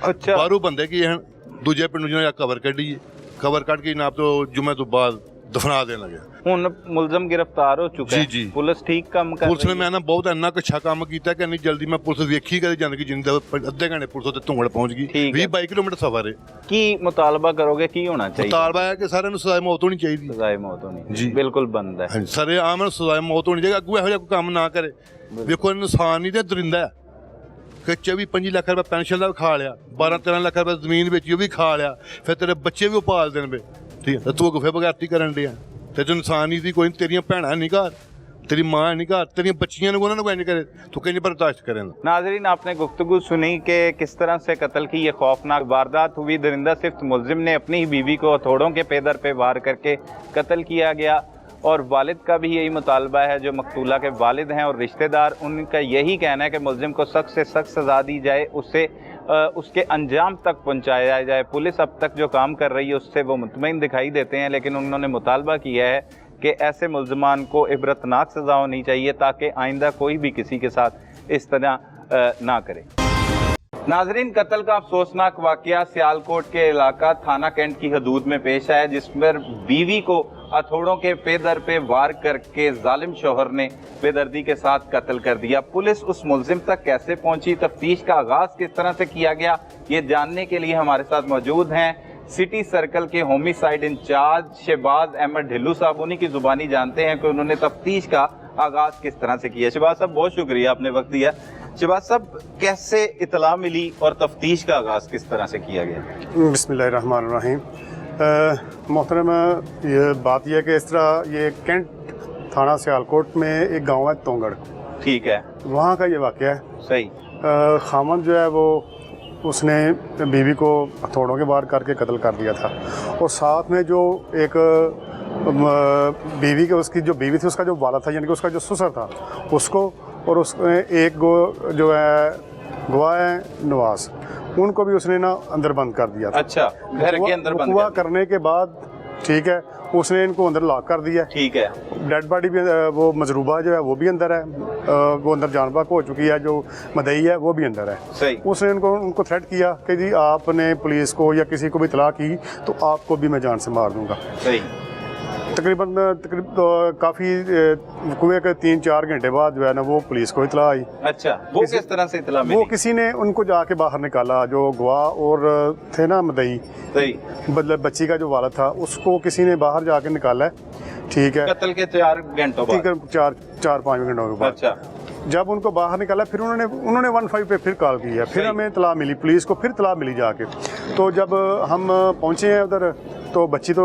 ਅੱਛਾ। ਬਾਹਰੋਂ ਬੰਦੇ ਕੀ ਹਨ, ਦੂਜੇ ਪਿੰਡ ਨੂੰ ਜਿਹਨਾਂ ਕਵਰ ਕੱਢੀਏ, ਕਵਰ ਕੱਢ ਕੇ ਜਨਾਬ ਤੋਂ ਜੁਮੇ ਤੋਂ ਬਾਅਦ ਦਫਨਾ ਦੇਣ ਲੱਗਿਆ। ਹੁਣ ਮੁਲਜ਼ਮ ਗ੍ਰਿਫਤਾਰ ਹੋ ਚੁੱਕਾ ਹੈ। ਜੀ। ਪੁਲਿਸ ਠੀਕ ਕੰਮ ਕਰ ਰਹੀ ਹੈ। ਪੁਲਿਸ ਨੇ ਮੈਂ ਨਾ ਬਹੁਤ ਇੰਨਾ ਕੁ ਅੱਛਾ ਕੰਮ ਕੀਤਾ ਕਿ ਇੰਨੀ ਜਲਦੀ ਮੈਂ ਪੁਲਿਸ ਵੇਖੀ ਕਦੇ ਜ਼ਿੰਦਗੀ ਜਿੰਦਾ ਅੱਧੇ ਘੰਟੇ ਪੁਲਿਸ ਉੱਤੇ ਧੁੰਗੜ ਪਹੁੰਚ ਗਈ। 20-22 ਕਿਲੋਮੀਟਰ ਸਫ਼ਰ ਹੈ। ਕੀ ਮੁਤਾਲਬਾ ਕਰੋਗੇ, ਕੀ ਹੋਣਾ ਚਾਹੀਦਾ? ਮੁਤਾਲਬਾ ਹੈ ਕਿ ਸਾਰਿਆਂ ਨੂੰ ਸਜ਼ਾਏ ਮੌਤ ਹੋਣੀ ਚਾਹੀਦੀ। ਸਜ਼ਾਏ ਮੌਤ ਹੋਣੀ ਜੀ, ਬਿਲਕੁਲ ਬੰਦ ਹੈ। ਸਾਰੇ ਆਮ ਨੂੰ ਸਜ਼ਾਏ ਮੌਤ ਹੋਣੀ ਚਾਹੀਦੀ। ਅੱਗੂ ਇਹੋ ਜਿਹਾ ਕੋਈ ਕੰਮ ਨਾ ਕਰੇ। ਵੇਖੋ ਇਨਸਾਨ ਨਹੀਂ ਤੇ ਦਰਿੰਦਾ ਹੈ ਕਿ 24-25 ਲੱਖ ਰੁਪਏ ਪੈਨਸ਼ਨ ਦਾ ਖਾ ਲਿਆ, 12-13 ਲੱਖ ਰੁਪਏ ਜ਼ਮੀਨ ਵੇਚੀ ਉਹ ਵੀ ਖਾ ਲਿਆ, ਫਿਰ ਤੇਰੇ ਬੱਚੇ ਵੀ ਉਹ ਪਾਲ ਦੇਣ ਵੇ। ਠੀਕ ਹੈ, ਤੂੰ ਗੁਫੇ ਬਗਾਤੀ ਕਰਨ ਡਿਆ ਤੇ ਤੂੰ ਇਨਸਾਨ ਨਹੀਂ ਸੀ ਕੋਈ। ਤੇਰੀਆਂ ਭੈਣਾਂ ਨਹੀਂ ਘਰ, तेरी माँ नहीं घर, तेरी बच्चियां ने उन्होंने नहीं करे, तो कहीं बर्दाश्त करें। नाज़रीन, आपने गुफ्तगू सुनी कि किस तरह से कत्ल की ये खौफनाक वारदात हुई। दरिंदा सिफ्त मुलजिम ने अपनी ही बीवी को हथौड़ों के पेदर पे वार करके कत्ल किया गया और वालिद का भी यही मुतालबा है, जो मकतूला के वालिद हैं और रिश्तेदार, उनका यही कहना है कि मुलजिम को सख्त से सख्त सज़ा दी जाए, उसे उसके अंजाम तक पहुंचाया जाए। पुलिस अब तक जो काम कर रही है उससे वो मुतमईन दिखाई देते हैं, लेकिन उन्होंने मुतालबा किया है कि ऐसे मुलजमान को इबरतनाक सज़ा होनी चाहिए ताकि आइंदा कोई भी किसी के साथ इस तरह ना करे। नाजरीन, कत्ल का अफसोसनाक वाकया सियालकोट के इलाका थाना कैंट की हदूद में पेश आया, जिस पर बीवी को हथौड़ों के पे दर पे वार करके जालिम शौहर ने बेदर्दी के साथ कत्ल कर दिया। पुलिस उस मुलजिम तक कैसे पहुंची, तफ्तीश का आगाज किस तरह से किया गया, ये जानने के लिए हमारे साथ मौजूद हैं सिटी सर्कल के होमिसाइड इंचार्ज शहबाज अहमद ढिल्लू साहब। उन्हीं की जुबानी जानते हैं कि उन्होंने तफ्तीश का आगाज किस तरह से किया। शहबाज साहब, बहुत शुक्रिया, आपने वक्त दिया। शहबाज साहब, कैसे इतला मिली और तफ्तीश का आगाज किस तरह से किया गया? बिस्मिल्लाहिर्रहमानिर्रहीम। मोहतरम, ये बात यह है कि इस तरह ये कैंट थाना सियालकोट में एक गांव है तोंगड़, ठीक है, वहाँ का ये वाक़या है। सही। खामन जो है वो उसने बीवी को हथौड़ों के वार करके कत्ल कर दिया था, और साथ में जो एक बीवी के उसकी जो बीवी थी उसका जो वाला था, यानी कि उसका जो ससुर था उसको, और उसमें एक जो है गवाह है नवाज, उनको भी उसने ना अंदर बंद कर दिया था। अच्छा, घर के अंदर बंद हुआ करने के बाद, ठीक है, उसने इनको अंदर लॉक कर दिया। ठीक है। डेड बॉडी भी वो मजरूबा जो है वो भी अंदर है, वो अंदर जान बाक हो चुकी है, जो मदई है वो भी अंदर है। सही। उसने उनको थ्रेट किया कि जी आपने पुलिस को या किसी को भी इतला की तो आपको भी मैं जान से मार दूंगा। सही। तकरीबन काफ़ी कुएं के 3-4 घंटे बाद जो है ना वो पुलिस को इतला आई। अच्छा, वो किस तरह से इतला मिली? वो किसी ने उनको जाके बाहर निकाला, जो गवाह और थे ना मदई, सही, मतलब बच्ची का जो वाला था उसको किसी ने बाहर जाके निकाला है, ठीक है, कत्ल के 4 घंटों बाद, 4-5 घंटों के बाद। अच्छा। जब उनको बाहर निकाला फिर उन्होंने 15 पे फिर कॉल किया, फिर हमें इतला मिली, पुलिस को फिर इतला मिली जाके। तो जब हम पहुँचे हैं उधर तो बच्ची तो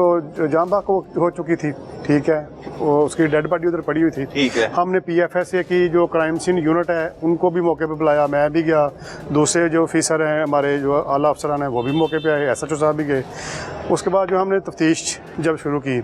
जान बाक हो चुकी थी, ठीक है, वो उसकी डेड बॉडी उधर पड़ी हुई थी। ठीक है। हमने PFSA की जो क्राइम सीन यूनिट है उनको भी मौके पे बुलाया, मैं भी गया, दूसरे जो ऑफिसर हैं हमारे जो आला अफसरान हैं वो भी मौके पे आए, SHO साहब भी गए। उसके बाद जो हमने तफ्तीश जब शुरू की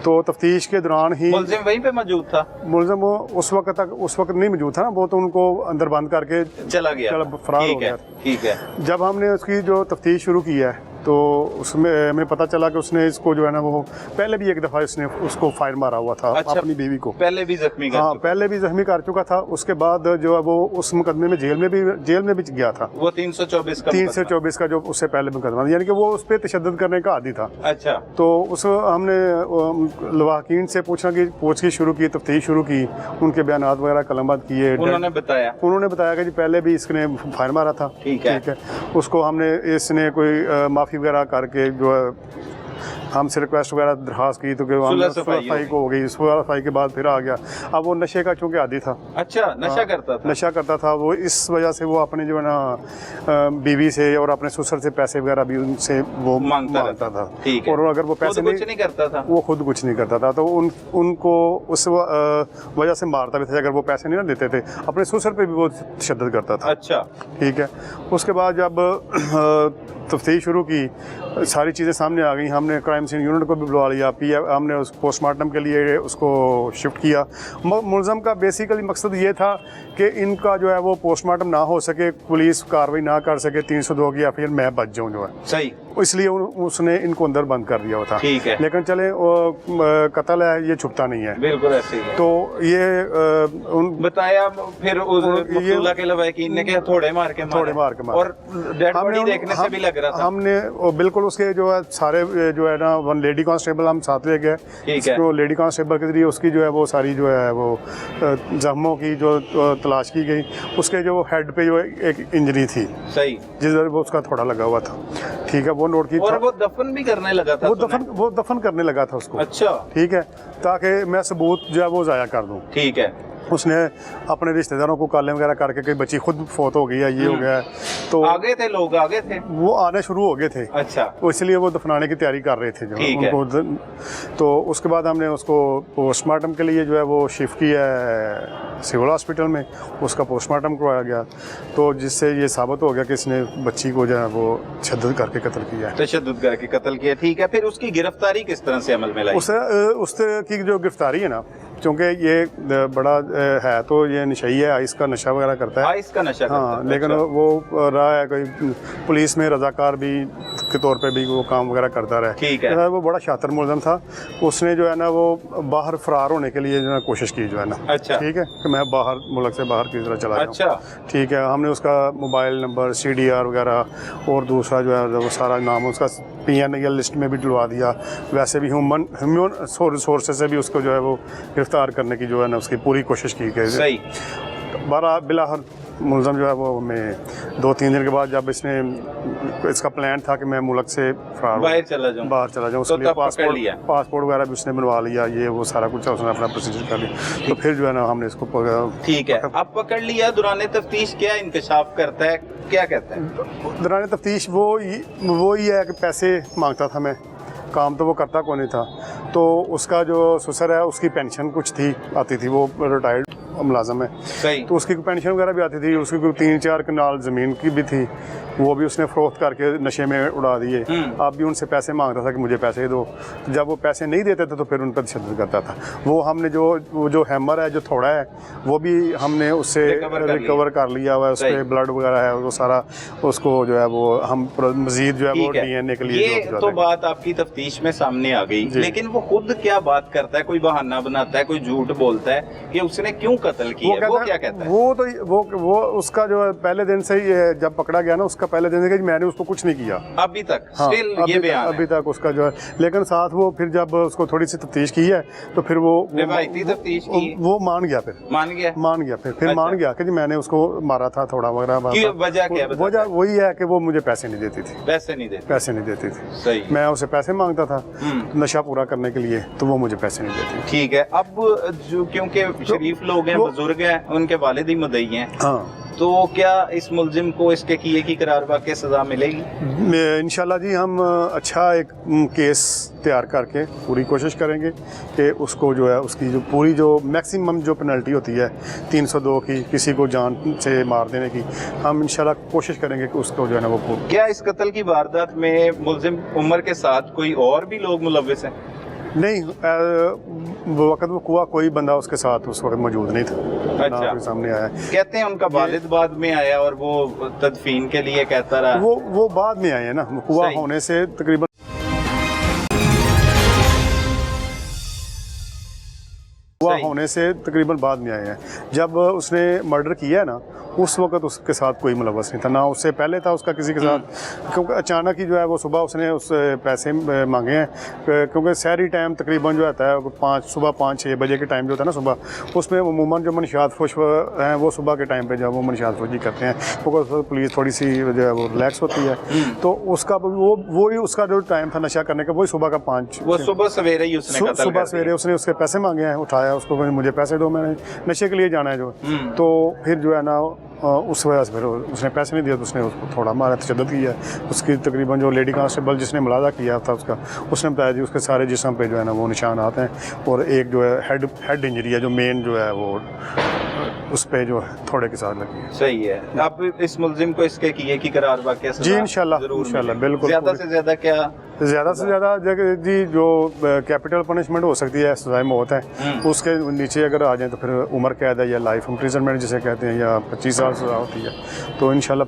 तो तफ्तीश के दौरान ही मुलजिम वहीं पे मौजूद था? मुलजिम उस वक्त नहीं मौजूद था ना, वो तो उनको अंदर बंद करके चला गया, फरार हो गया। ठीक है। जब हमने उसकी जो तफ्तीश शुरू की है तो उसमें हमें पता चला कि उसने इसको जो है ना वो पहले भी एक दफ़ा इसने उसको फायर मारा हुआ था। अच्छा, अपनी बीवी को पहले भी जख्मी कर पहले भी जख्मी कर चुका था। उसके बाद जो है वो उस मुकदमे में जेल में भी गया था। वो 324 का जो उससे पहले मुकदमा, यानी कि वो उस पर तशद्दुद करने का आदी था। अच्छा। तो उस हमने लवाकिन से पूछगिछ शुरू की, तफ्तीश शुरू की, उनके बयान वगैरह कलमबंद किए। उन्होंने बताया कि जी पहले भी इसने फायर मारा था। ठीक है। उसको हमने इसने कोई माफ़ी वगैरह करके जो है हमसे रिक्वेस्ट वगैरह दरखास्त की तो सुलह को हो गई। सुलह के बाद फिर आ गया। अब वो नशे का चूँकि आदी था। अच्छा, नशा करता था वो, इस वजह से वो अपने जो है ना बीवी से और अपने ससुर से पैसे वगैरह भी उनसे वो मांगता था। ठीक है। और अगर वो पैसे नहीं करता था, वो खुद कुछ नहीं करता था, तो उनको उस वजह से मारता भी था अगर वो पैसे नहीं ना देते थे। अपने ससुर पे भी वो तशद्दुद करता था। अच्छा, ठीक है। उसके बाद जब तफ्तीश शुरू की, सारी चीज़ें सामने आ गई। हमने क्राइम सीन यूनिट को भी बुला लिया, हमने उस पोस्टमार्टम के लिए उसको शिफ्ट किया। मुलज़म का बेसिकली मकसद ये था कि इनका जो है वो पोस्टमार्टम ना हो सके, पुलिस कार्रवाई ना कर सके, 302 की FIR मैं बच जाऊँ जो है। सही। इसलिए उसने इनको अंदर बंद कर दिया था। ठीक है। लेकिन चले कत्ल है, ये छुपता नहीं है। बिल्कुल ऐसे ही। तो ये बताया फिर मकतूला के लवाकिन ने कि थोड़े मार के और डेड बॉडी देखने से भी लग रहा था। हमने बिल्कुल उसके जो है सारे जो है ना 1 लेडी कांस्टेबल हम साथ ले गए। ठीक है। तो लेडी कांस्टेबल के जरिए उसकी जो है वो सारी जो है वो जख्मों की जो तलाश की गई। उसके जो हेड पे जो एक इंजरी थी, सही, जिस वो उसका थोड़ा लगा हुआ था। ठीक है, वो नोट की। और वो दफन भी करने लगा था। वो दफन करने लगा था उसको। अच्छा। ठीक है, ताकि मैं सबूत जो है वो ज़ाया कर दूँ। ठीक है। उसने अपने रिश्तेदारों को कॉलें वगैरह करके कई बच्ची खुद फोत हो गई है, ये हो गया है, तो आगे थे लोग, आगे थे, वो आने शुरू हो गए थे। अच्छा, तो इसलिए वो दफनाने की तैयारी कर रहे थे जो ठीक है। उनको। तो उसके बाद हमने उसको पोस्टमार्टम के लिए जो है वो शिफ्ट किया है सिविल हॉस्पिटल में, उसका पोस्टमार्टम करवाया गया, तो जिससे ये साबित हो गया कि इसने बच्ची को जो है वो तशद्दुद करके कत्ल किया है। तशद्दुद करके कत्ल किया, ठीक है। फिर उसकी गिरफ्तारी किस तरह से अमल में लाई? उस तरह की जो गिरफ्तारी है ना, क्योंकि ये बड़ा है तो ये नशई है, आइस का नशा वगैरह करता है, आइस का नशा करता हाँ, है। लेकिन अच्छा। वो रहा है कोई पुलिस में रजाकार भी के तौर पे भी वो काम वगैरह करता रहा। ठीक है। वो बड़ा शातिर मुलज़म था, उसने जो है ना वो बाहर फरार होने के लिए जो है कोशिश की जो है ना। अच्छा। ठीक है, कि मैं बाहर मुल्क से बाहर की तरह चला जाऊं। अच्छा, ठीक है, हमने उसका मोबाइल नंबर, CDR वगैरह और दूसरा जो है वो सारा नाम उसका PNL लिस्ट में भी डलवा दिया। वैसे भी ह्यूमन रिसोर्सेज से भी उसको जो है वो गिरफ्तार करने की जो है ना उसकी पूरी कोशिश की गई। सही। बिलाहर मुलज़म जो है वो हमें 2-3 दिन के बाद, जब इसका प्लान था कि मैं मुल्क से बाहर चला जाऊं, उसके लिए तब पकड़ लिया। पासपोर्ट वगैरह भी उसने बनवा लिया, ये वो सारा कुछ उसने अपना प्रोसीजर कर लिया। तो फिर जो है ना हमने इसको ठीक है, अब पकड़ लिया। दौरान तफ्तीश क्या इंकशाफ करता है, क्या कहता है? दौरान तफ्तीश वो ही है कि पैसे मांगता था, मैं काम तो वो करता कोई नहीं था। तो उसका जो ससुर है उसकी पेंशन कुछ थी, आती थी, वो रिटायर्ड मुलाजम है। सही। तो उसकी पेंशन वगैरह भी आती थी, उसकी कोई 3-4 कनाल ज़मीन की भी थी, वो भी उसने फरोख्त करके नशे में उड़ा दिए। अब भी उनसे पैसे मांगता था कि मुझे पैसे दो, तो जब वो पैसे नहीं देते थे तो फिर उन पर तशद्दुद करता था। वो हमने जो हैमर है जो थोड़ा है वो भी हमने उससे रिकवर कर लिया हुआ है, उस पर ब्लड वगैरह है, वो सारा उसको जो है वो हम मजीद जो है वो DNA के लिए ये तो बात आपकी तफ्तीश में सामने आ गई, लेकिन वो खुद क्या बात करता है? कोई बहाना बनाता है, कोई झूठ बोलता है कि उसने क्यों कत्ल किया? वो क्या कहता है? वो उसका जो है पहले दिन से ही जब पकड़ा गया ना, उसका पहले दिन से कि मैंने उसको कुछ नहीं किया अभी तक। हाँ, स्टिल ये बयान है। अभी तक उसका जो है, लेकिन साथ वो फिर जब उसको थोड़ी सी तफ्तीश की है तो फिर वो तफ्तीश की, वो मान गया, फिर मान गया फिर मान गया कि जी मैंने उसको मारा था थोड़ा वगैरह। वजह क्या? वजह वही है कि वो मुझे पैसे नहीं देती थी, पैसे नहीं देती थी। सही। मैं उसे पैसे मांगता था नशा पूरा करने के लिए, तो वो मुझे पैसे नहीं देती। ठीक है। अब जो क्योंकि शरीफ लोग हैं, बुजुर्ग हैं, उनके वालिद ही मुद्दई हैं, हाँ, तो क्या इस मुलजिम को इसके किए की करार वाक़ई सज़ा मिलेगी? इंशाल्लाह जी हम अच्छा एक केस तैयार करके पूरी कोशिश करेंगे कि उसको जो है उसकी जो पूरी जो मैक्सिमम जो पेनल्टी होती है 302 की, किसी को जान से मार देने की, हम इंशाल्लाह कोशिश करेंगे कि उसको जो है ना वो। क्या इस कत्ल की वारदात में मुलजिम उमर के साथ कोई और भी लोग मुलव्विस हैं? नहीं, वक्त वो कुआ कोई बंदा उसके साथ उस वक्त मौजूद नहीं था। अच्छा। ना सामने आया। कहते हैं उनका वालिद बाद में आया और वो तदफीन के लिए कहता रहा। वो बाद में आए हैं ना, कुआ होने से तकरीबन बाद में आए हैं। जब उसने मर्डर किया है ना, उस वक्त उसके साथ कोई मुलव्वस नहीं था, ना उससे पहले था उसका किसी के साथ, क्योंकि अचानक ही जो है वो सुबह उसने उस पैसे मांगे हैं, क्योंकि शहरी टाइम तकरीबन जो आता है सुबह 5-6 बजे के टाइम जो होता है ना सुबह, उसमें अमूमन जो मनशियात फरोश हैं वो सुबह के टाइम पे जब वो मनशियात फरोशी करते हैं, क्योंकि पुलिस थोड़ी सी जो है वो रिलैक्स होती है, तो उसका वो ही उसका जो टाइम था नशा करने का, वही सुबह का 5। वो सुबह सवेरे ही उसने सुबह सवेरे उसने उसके पैसे मांगे हैं, उठाया उसको, मुझे पैसे दो, मैंने नशे के लिए जाना है जो। तो फिर जो है ना उस वजह से फिर उसने पैसे नहीं दिए, तो उसने उसको थोड़ा मारा, तशद्दुद किया। उसकी तकरीबन जो लेडी कांस्टेबल जिसने मुलाजा किया था उसने बताया जी उसके सारे जिस्म पे जो है ना वो निशान आते हैं, और एक जो है हेड इंजरी है जो मेन जो है वो उस पे जो है थोड़े के साथ लगी है। सही है। आप इस मुलजिम को इसके किए की करार वाक़ई जी इंशाल्लाह बिल्कुल। ज़्यादा से ज़्यादा क्या? ज़्यादा से ज़्यादा जी जो कैपिटल पनिशमेंट हो सकती है, सज़ाए मौत है, उसके नीचे अगर आ जाए तो फिर उम्र कैद है या लाइफ इम्प्रिजनमेंट जिसे कहते हैं, या 25 साल सज़ा होती है। तो इंशाल्लाह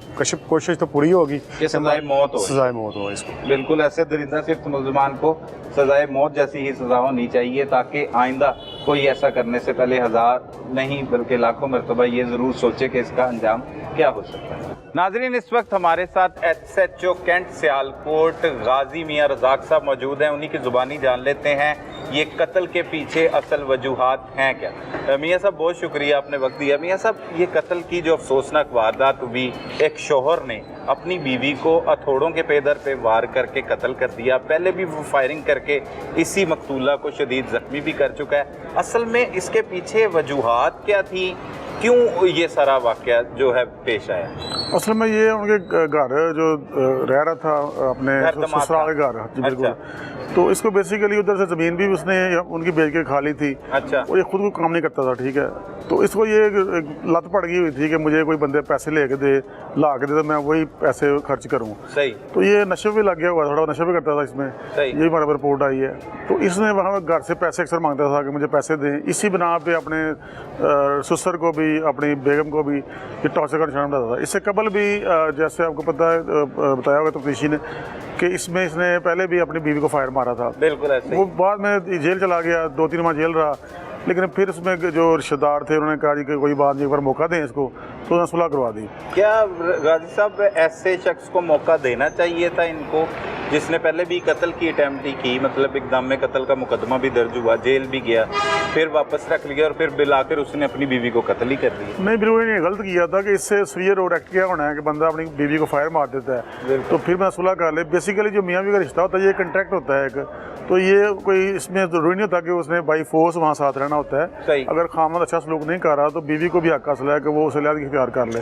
कोशिश तो पूरी होगी कि सज़ाए मौत हो इसको। बिल्कुल, ऐसे दरिंदा सिर्फ मुलजमान को सज़ाए मौत जैसी ही सज़ा होनी चाहिए, ताकि आइंदा कोई ऐसा करने से पहले 1000 नहीं बल्कि लाखों मरतबा ये ज़रूर सोचे कि इसका अंजाम क्या हो सकता है। नाज़रीन, इस वक्त हमारे साथ SHO कैंट सियालकोट गाजी मियां रज़ाक साहब मौजूद हैं, उन्हीं की ज़ुबानी जान लेते हैं ये कत्ल के पीछे असल वजूहात हैं क्या। मियाँ साहब बहुत शुक्रिया आपने वक्त दिया। मियाँ साहब, ये कत्ल की जो अफसोसनाक वारदात हुई, एक शोहर ने अपनी बीवी को हथौड़ों के पेदर पे वार करके कत्ल कर दिया, पहले भी वो फायरिंग करके इसी मकतूला को शदीद ज़ख्मी भी कर चुका है। असल में इसके पीछे वजूहात क्या थी, क्यों ये सारा वाक़या जो है पेश आया? असल में ये उनके घर जो रह रहा था अपने घर दमाद ससुराल के घर, जी बिल्कुल। तो इसको बेसिकली उधर से ज़मीन भी उसने उनकी बेच के खा ली थी। अच्छा। और ये खुद को काम नहीं करता था, ठीक है। तो इसको ये लत पड़ गई हुई थी कि मुझे कोई बंदे पैसे ले के दे, ला के दे, तो मैं वही पैसे खर्च करूँ। सही। तो ये नशे भी लग गया हुआ, थोड़ा नशा भी करता था इसमें। सही। यही हमारे रिपोर्ट आई है। तो इसने वहाँ घर से पैसे अक्सर मांगता था कि मुझे पैसे दें। इसी बिना पे अपने ससुर को भी, अपनी बेगम को भी ये टॉर्चर का निशान बनाता था। इससे कबल भी जैसे आपको पता है, बताया होगा तफ्तीशी ने, कि इसमें इसने पहले भी अपनी बीवी को फायर मारा था। बिल्कुल ऐसे। वो बाद में जेल चला गया, 2-3 माह जेल रहा, लेकिन फिर उसमें जो रिश्तेदार थे उन्होंने कहा जी कि कोई बात नहीं, एक बार मौका दें इसको, तो उन्होंने सुलह करवा दी। क्या गाजी साहब ऐसे शख्स को मौका देना चाहिए था इनको, जिसने पहले भी कत्ल की अटैम्प्ट ही की, मतलब इक़दाम में कत्ल का मुकदमा भी दर्ज हुआ, जेल भी गया, फिर वापस रख लिया और फिर बिलाकर उसने अपनी बीवी को कत्ल ही कर दिया? नहीं, बिल्कुल नहीं, गलत किया था कि इससे सीवियर रोड एक्ट क्या होना है कि बंदा अपनी बीवी को फायर मार देता है, तो फिर मैं सुलह कर ले। बेसिकली जो मियाँ बीवी का रिश्ता होता है ये कंट्रैक्ट होता है एक, तो ये कोई इसमें ज़रूरी नहीं होता कि उसने बाई फोर्स वहाँ साथ रहना होता है। सही। अगर खामद अच्छा सलूक नहीं कर रहा तो बीवी को भी हक हासिल है कि वो उसे लिहाज इख्तियार कर ले।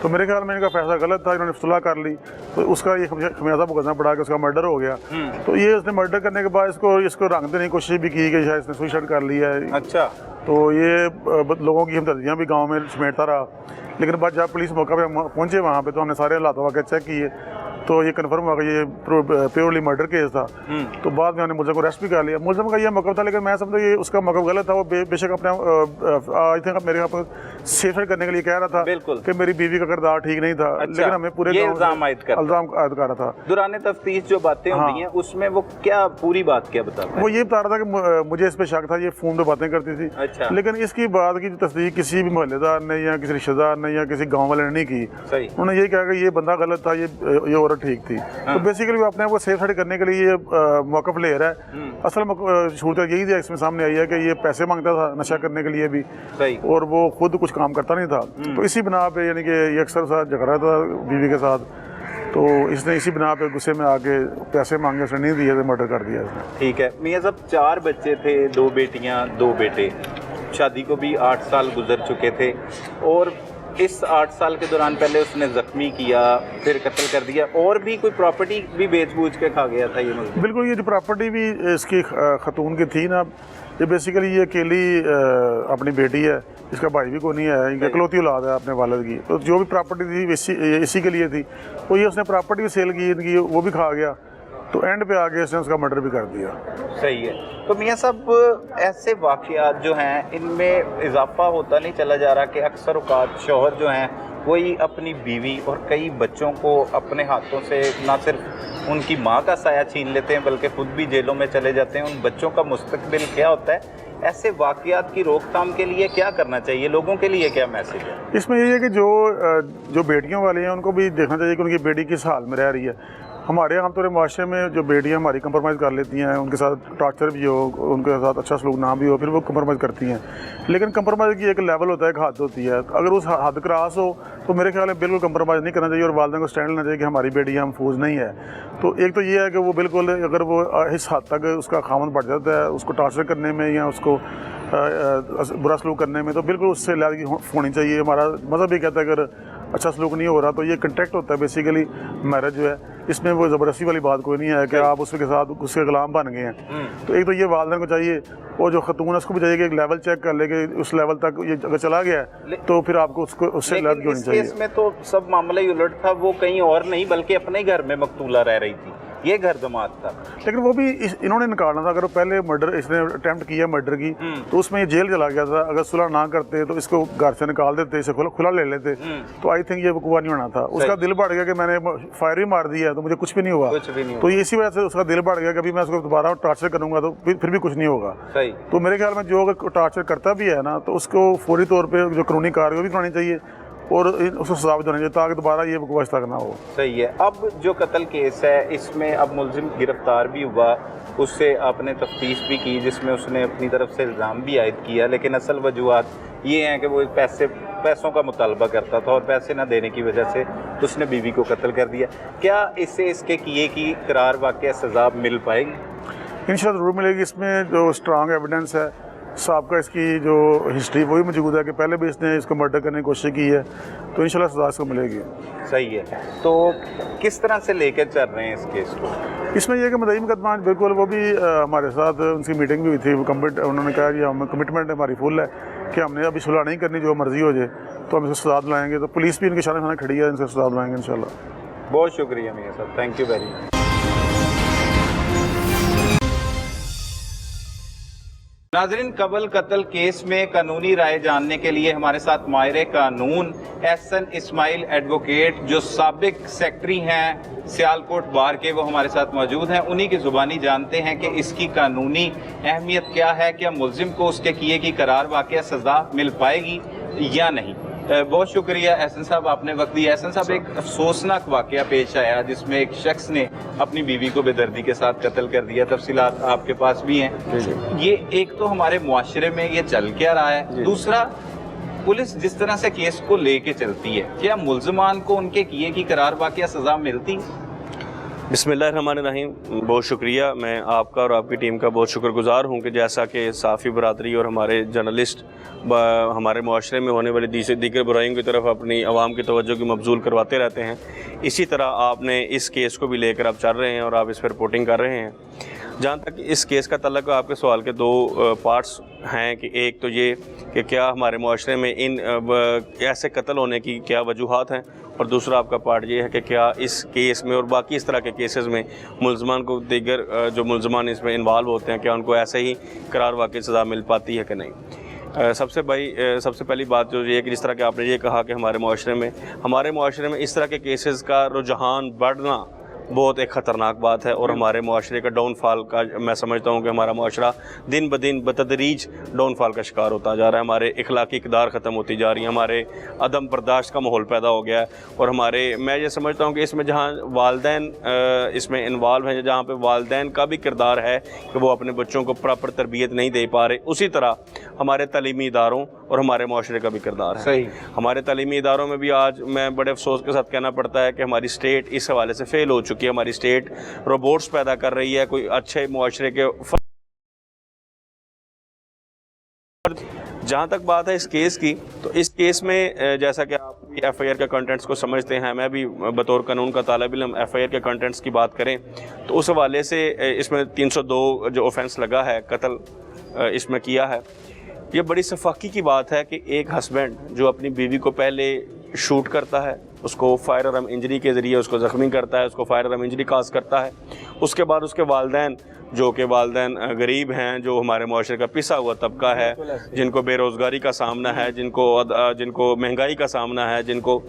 तो मेरे ख्याल में इनका फैसला गलत था, इन्होंने सुलह कर ली, तो उसका ये खमियाजा भुगतना पड़ा कि उसका मर्डर हो गया। तो ये उसने मर्डर करने के बाद इसको रंग देने की कोशिश भी की कि शायद इसने सुसाइड कर लिया है। अच्छा। तो ये लोगों की हमदर्दियाँ भी गांव में समेटता रहा, लेकिन बाद जब पुलिस मौका पे पहुंचे वहाँ पे तो हमने सारे हालात वाक़ चेक किए, तो ये कन्फर्म हुआ कि ये प्योरली मर्डर केस था। तो बाद में हमने मुलज़म को अरेस्ट भी कर लिया। मुलज़म का ये मौक़िफ़ था, लेकिन मैं समझता ये उसका मौक़िफ़ गलत था। वो बेशक अपने आई थिंक मेरे यहाँ सेफ करने के लिए कह रहा था कि मेरी बीवी का किरदार ठीक नहीं था। अच्छा। लेकिन हमें पूरे इल्ज़ाम आयद कर रहा था। दौरान तफ्तीश जो बातें होती हैं उसमें वो क्या पूरी बात क्या बताता है? वो ये बता रहा था कि मुझे इस पर शक था, ये फ़ोन पे बातें करती थी। अच्छा। लेकिन इसकी बात की तस्दीक किसी भी मोहल्लेदार ने या किसी रिश्तेदार ने या किसी गाँव वाले ने नहीं की। सही। उन्होंने ये कहा कि ये बंदा गलत था, ये औरत ठीक थी। तो बेसिकली वो अपने आप को सेफ साइड करने के लिए ये मौक़िफ़ ले रहा है। असल सूरत यही थी, इसमें सामने आई है कि ये पैसे मांगता था नशा करने के लिए भी। सही। और वो खुद कुछ काम करता नहीं था, तो इसी बिना पे यानी कि ये अक्सर साथ झगड़ा था बीवी के साथ, तो इसने इसी बिना पे गुस्से में आके पैसे मांगे, उसने नहीं दिए तो मर्डर कर दिया इसने। ठीक है मियाँ साहब, 4 बच्चे थे, 2 बेटियाँ 2 बेटे, शादी को भी 8 साल गुजर चुके थे, और इस 8 साल के दौरान पहले उसने ज़ख्मी किया, फिर कत्ल कर दिया, और भी कोई प्रॉपर्टी भी बेच बूझ के खा गया था ये मजदूर? बिल्कुल, ये जो प्रॉपर्टी भी इसकी खतून की थी ना, ये बेसिकली ये अकेली अपनी बेटी है, इसका भाई भी कोई नहीं है, इनकी इकलौती औलाद है अपने वालिद की। तो जो भी प्रॉपर्टी थी इसी के लिए थी, तो ये उसने प्रॉपर्टी भी सेल की इनकी, वो भी खा गया, तो एंड पे आगे इसने उसका मर्डर भी कर दिया। सही है। तो मियाँ साहब, ऐसे वाक़यात जो हैं इनमें इजाफा होता नहीं चला जा रहा कि अक्सर औक़ात शौहर जो हैं वही अपनी बीवी और कई बच्चों को अपने हाथों से ना सिर्फ उनकी माँ का साया छीन लेते हैं बल्कि खुद भी जेलों में चले जाते हैं। उन बच्चों का मुस्तकबिल क्या होता है? ऐसे वाक़यात की रोकथाम के लिए क्या करना चाहिए? लोगों के लिए क्या मैसेज है इसमें? यही है कि जो बेटियों वाली हैं उनको भी देखना चाहिए कि उनकी बेटी किस हाल में रह रही है। हमारे आमतौर माशरे में जो बेटियां हमारी कंप्रोमाइज़ कर लेती हैं, उनके साथ टॉर्चर भी हो, उनके साथ अच्छा सलूक ना भी हो, फिर वो कंप्रोमाइज़ करती हैं। लेकिन कंप्रोमाइज़ की एक लेवल होता है, एक हद होती है। अगर उस हद क्रॉस हो तो मेरे ख्याल में बिल्कुल कंप्रोमाइज़ नहीं करना चाहिए, और वालिदैन को स्टैंड लेना चाहिए कि हमारी बेटी महफूज नहीं है। तो एक तो ये है कि वो बिल्कुल, अगर वो इस हद तक उसका खामन बढ़ जाता है उसको टॉर्चर करने में या उसको बुरा सलूक करने में, तो बिल्कुल उससे लिहाज होनी चाहिए। हमारा मज़हब भी कहता है अगर अच्छा सलूक नहीं हो रहा तो ये कंट्रैक्ट होता है बेसिकली मैरिज जो है, इसमें वो ज़बरदस्ती वाली बात कोई नहीं है कि आप उसके साथ उसके गुलाम बन गए हैं। तो एक तो ये वालिदैन को चाहिए, और जो खतून है उसको भी चाहिए कि एक लेवल चेक कर ले कि उस लेवल तक ये अगर चला गया है तो फिर आपको उसको उससे लड़ होनी चाहिए। इसमें तो सब मामला ही उलट था, वो कहीं और नहीं बल्कि अपने ही घर में मकतूला रह रही थी, ये घर दमाद था। लेकिन वो भी इन्होंने निकालना था। अगर पहले मर्डर इसने अटेम्प्ट किया मर्डर की, तो उसमें ये जेल चला गया था। अगर सुलह ना करते तो इसको घर से निकाल देते, इसे खुला ले लेते, तो आई थिंक ये वकूआ नहीं होना था। उसका दिल बढ़ गया कि मैंने फायर ही मार दिया तो मुझे कुछ भी नहीं हुआ, तो ये इसी वजह से उसका दिल बढ़ गया कि अभी मैं उसको दोबारा टॉर्चर करूंगा तो फिर भी कुछ नहीं होगा। तो मेरे ख्याल में जो अगर टॉर्चर करता भी है ना, तो उसको फौरी तौर पर जो कानूनी कार्रवाई भी करनी चाहिए, और उसको सजा भी देनी चाहिए ताकि दोबारा ये बकवास तक ना हो। सही है। अब जो कत्ल केस है इसमें अब मुलजिम गिरफ्तार भी हुआ, उससे आपने तफ्तीश भी की जिसमें उसने अपनी तरफ से इल्ज़ाम भी आयद किया, लेकिन असल वजूहत ये हैं कि वो पैसों का मुतालबा करता था और पैसे ना देने की वजह से उसने बीवी को कत्ल कर दिया। क्या इससे इसके किए की करार वाक़या सज़ा मिल पाएगी? इंशाल्लाह ज़रूर मिलेगी। इसमें जो स्ट्रांग एविडेंस है सबका, इसकी जो हिस्ट्री वही मौजूद है कि पहले भी इसने इसको मर्डर करने की कोशिश की है, तो इंशाल्लाह सज़ा इसको मिलेगी। सही है। तो किस तरह से लेकर चल रहे हैं इस केस को? इसमें यह कि मदई मुकदमा बिल्कुल वो भी हमारे साथ उनकी मीटिंग भी हुई थी, वो उन्होंने कहा कि हम कमिटमेंट हमारी फुल है कि हमने अभी सुलह नहीं करनी, जो मर्जी हो जाए तो हम इसको सजा दिलाएंगे। तो पुलिस भी इनके सामने खड़ी है, इनसे सजा दिलाएंगे इंशाल्लाह। बहुत शुक्रिया मियां साहब, थैंक यू वेरी मच। नाज़रीन, कबल कत्ल केस में कानूनी राय जानने के लिए हमारे साथ माहिर कानून एहसन इस्माइल एडवोकेट जो साबिक सेक्रेटरी हैं सियालकोट बार के, वो हमारे साथ मौजूद हैं। उन्हीं की ज़ुबानी जानते हैं कि इसकी कानूनी अहमियत क्या है, क्या मुल्जिम को उसके किए की करार वाक़या सज़ा मिल पाएगी या नहीं। बहुत शुक्रिया एहसन साहब, आपने वक्त दिया। एहसन साहब, एक अफसोसनाक वाक़या पेश आया जिसमें एक शख्स ने अपनी बीवी को बेदर्दी के साथ कत्ल कर दिया। तफसीलात आपके पास भी हैं। ये एक तो हमारे मुआशरे में ये चल क्या रहा है, दूसरा पुलिस जिस तरह से केस को लेके चलती है, क्या मुल्ज़मान को उनके किए की करार वाक़या सज़ा मिलती? बिस्मिल्लाहिर्रहमानिर्रहीम। बहुत शुक्रिया, मैं आपका और आपकी टीम का बहुत शुक्रगुज़ार हूँ कि जैसा कि साफ़ी बरादरी और हमारे जर्नलिस्ट हमारे मुआशरे में होने वाली दीगर बुराइयों की तरफ अपनी आवाम की तवज्जो की मबजूल करवाते रहते हैं, इसी तरह आपने इस केस को भी लेकर आप चल रहे हैं और आप इस पर रिपोर्टिंग कर रहे हैं। जहाँ तक इस केस का तल्लुक़, आपके सवाल के दो पार्ट्स हैं कि एक तो ये कि क्या हमारे मुआशरे में इन ऐसे कत्ल होने की क्या वजूहात हैं, और दूसरा आपका पार्ट ये है कि क्या इस केस में और बाकी इस तरह के केसेस में मुल्ज़मान को दीगर जो मुल्ज़मान इसमें इन्वॉल्व होते हैं, क्या उनको ऐसे ही करार वाक़ई सज़ा मिल पाती है कि नहीं। सबसे पहली बात जो ये कि जिस तरह के आपने ये कहा कि हमारे मुआशरे में इस तरह के केसेस का रुझान बढ़ना बहुत एक ख़तरनाक बात है, और हमारे मुआशरे का डाउनफॉल का मैं समझता हूँ कि हमारा मुआशरा दिन ब दिन बतदरीज डाउनफॉल का शिकार होता जा रहा है। हमारे इखलाकी इक़दार ख़त्म होती जा रही है, हमारे अदम बर्दाश्त का माहौल पैदा हो गया है, और मैं ये समझता हूँ कि इसमें जहाँ वालदैन इसमें इन्वॉल्व हैं, जहाँ पे वालदैन का भी किरदार है कि वो अपने बच्चों को प्रॉपर तरबियत नहीं दे पा रहे, उसी तरह हमारे तालीमी इदारों और हमारे मुआशरे का भी किरदार है। सही। हमारे तालीमी इदारों में भी आज मैं बड़े अफसोस के साथ कहना पड़ता है कि हमारी स्टेट इस हवाले से फ़ेल हो चुकी है। हमारी स्टेट रोबोट्स पैदा कर रही है, कोई अच्छे मुआशरे के। जहाँ तक बात है इस केस की, तो इस केस में जैसा कि आप FIR के कंटेंट्स को समझते हैं, मैं भी बतौर कानून का तालिब इल्म FIR के कंटेंट्स की बात करें तो उस हवाले से इसमें 302 जो ऑफेंस लगा है, कत्ल इसमें किया है। ये बड़ी सफाकी की बात है कि एक हस्बैंड जो अपनी बीवी को पहले शूट करता है, उसको फायर आर्म इंजरी के ज़रिए उसको ज़ख्मी करता है, उसको फायर आर्म इंजरी काज करता है, उसके बाद उसके वालदैन जो कि वालदैन गरीब हैं, जो हमारे मुआशरे का पिसा हुआ तबका है, जिनको बेरोज़गारी का सामना है, जिनको महंगाई का सामना है, जिनको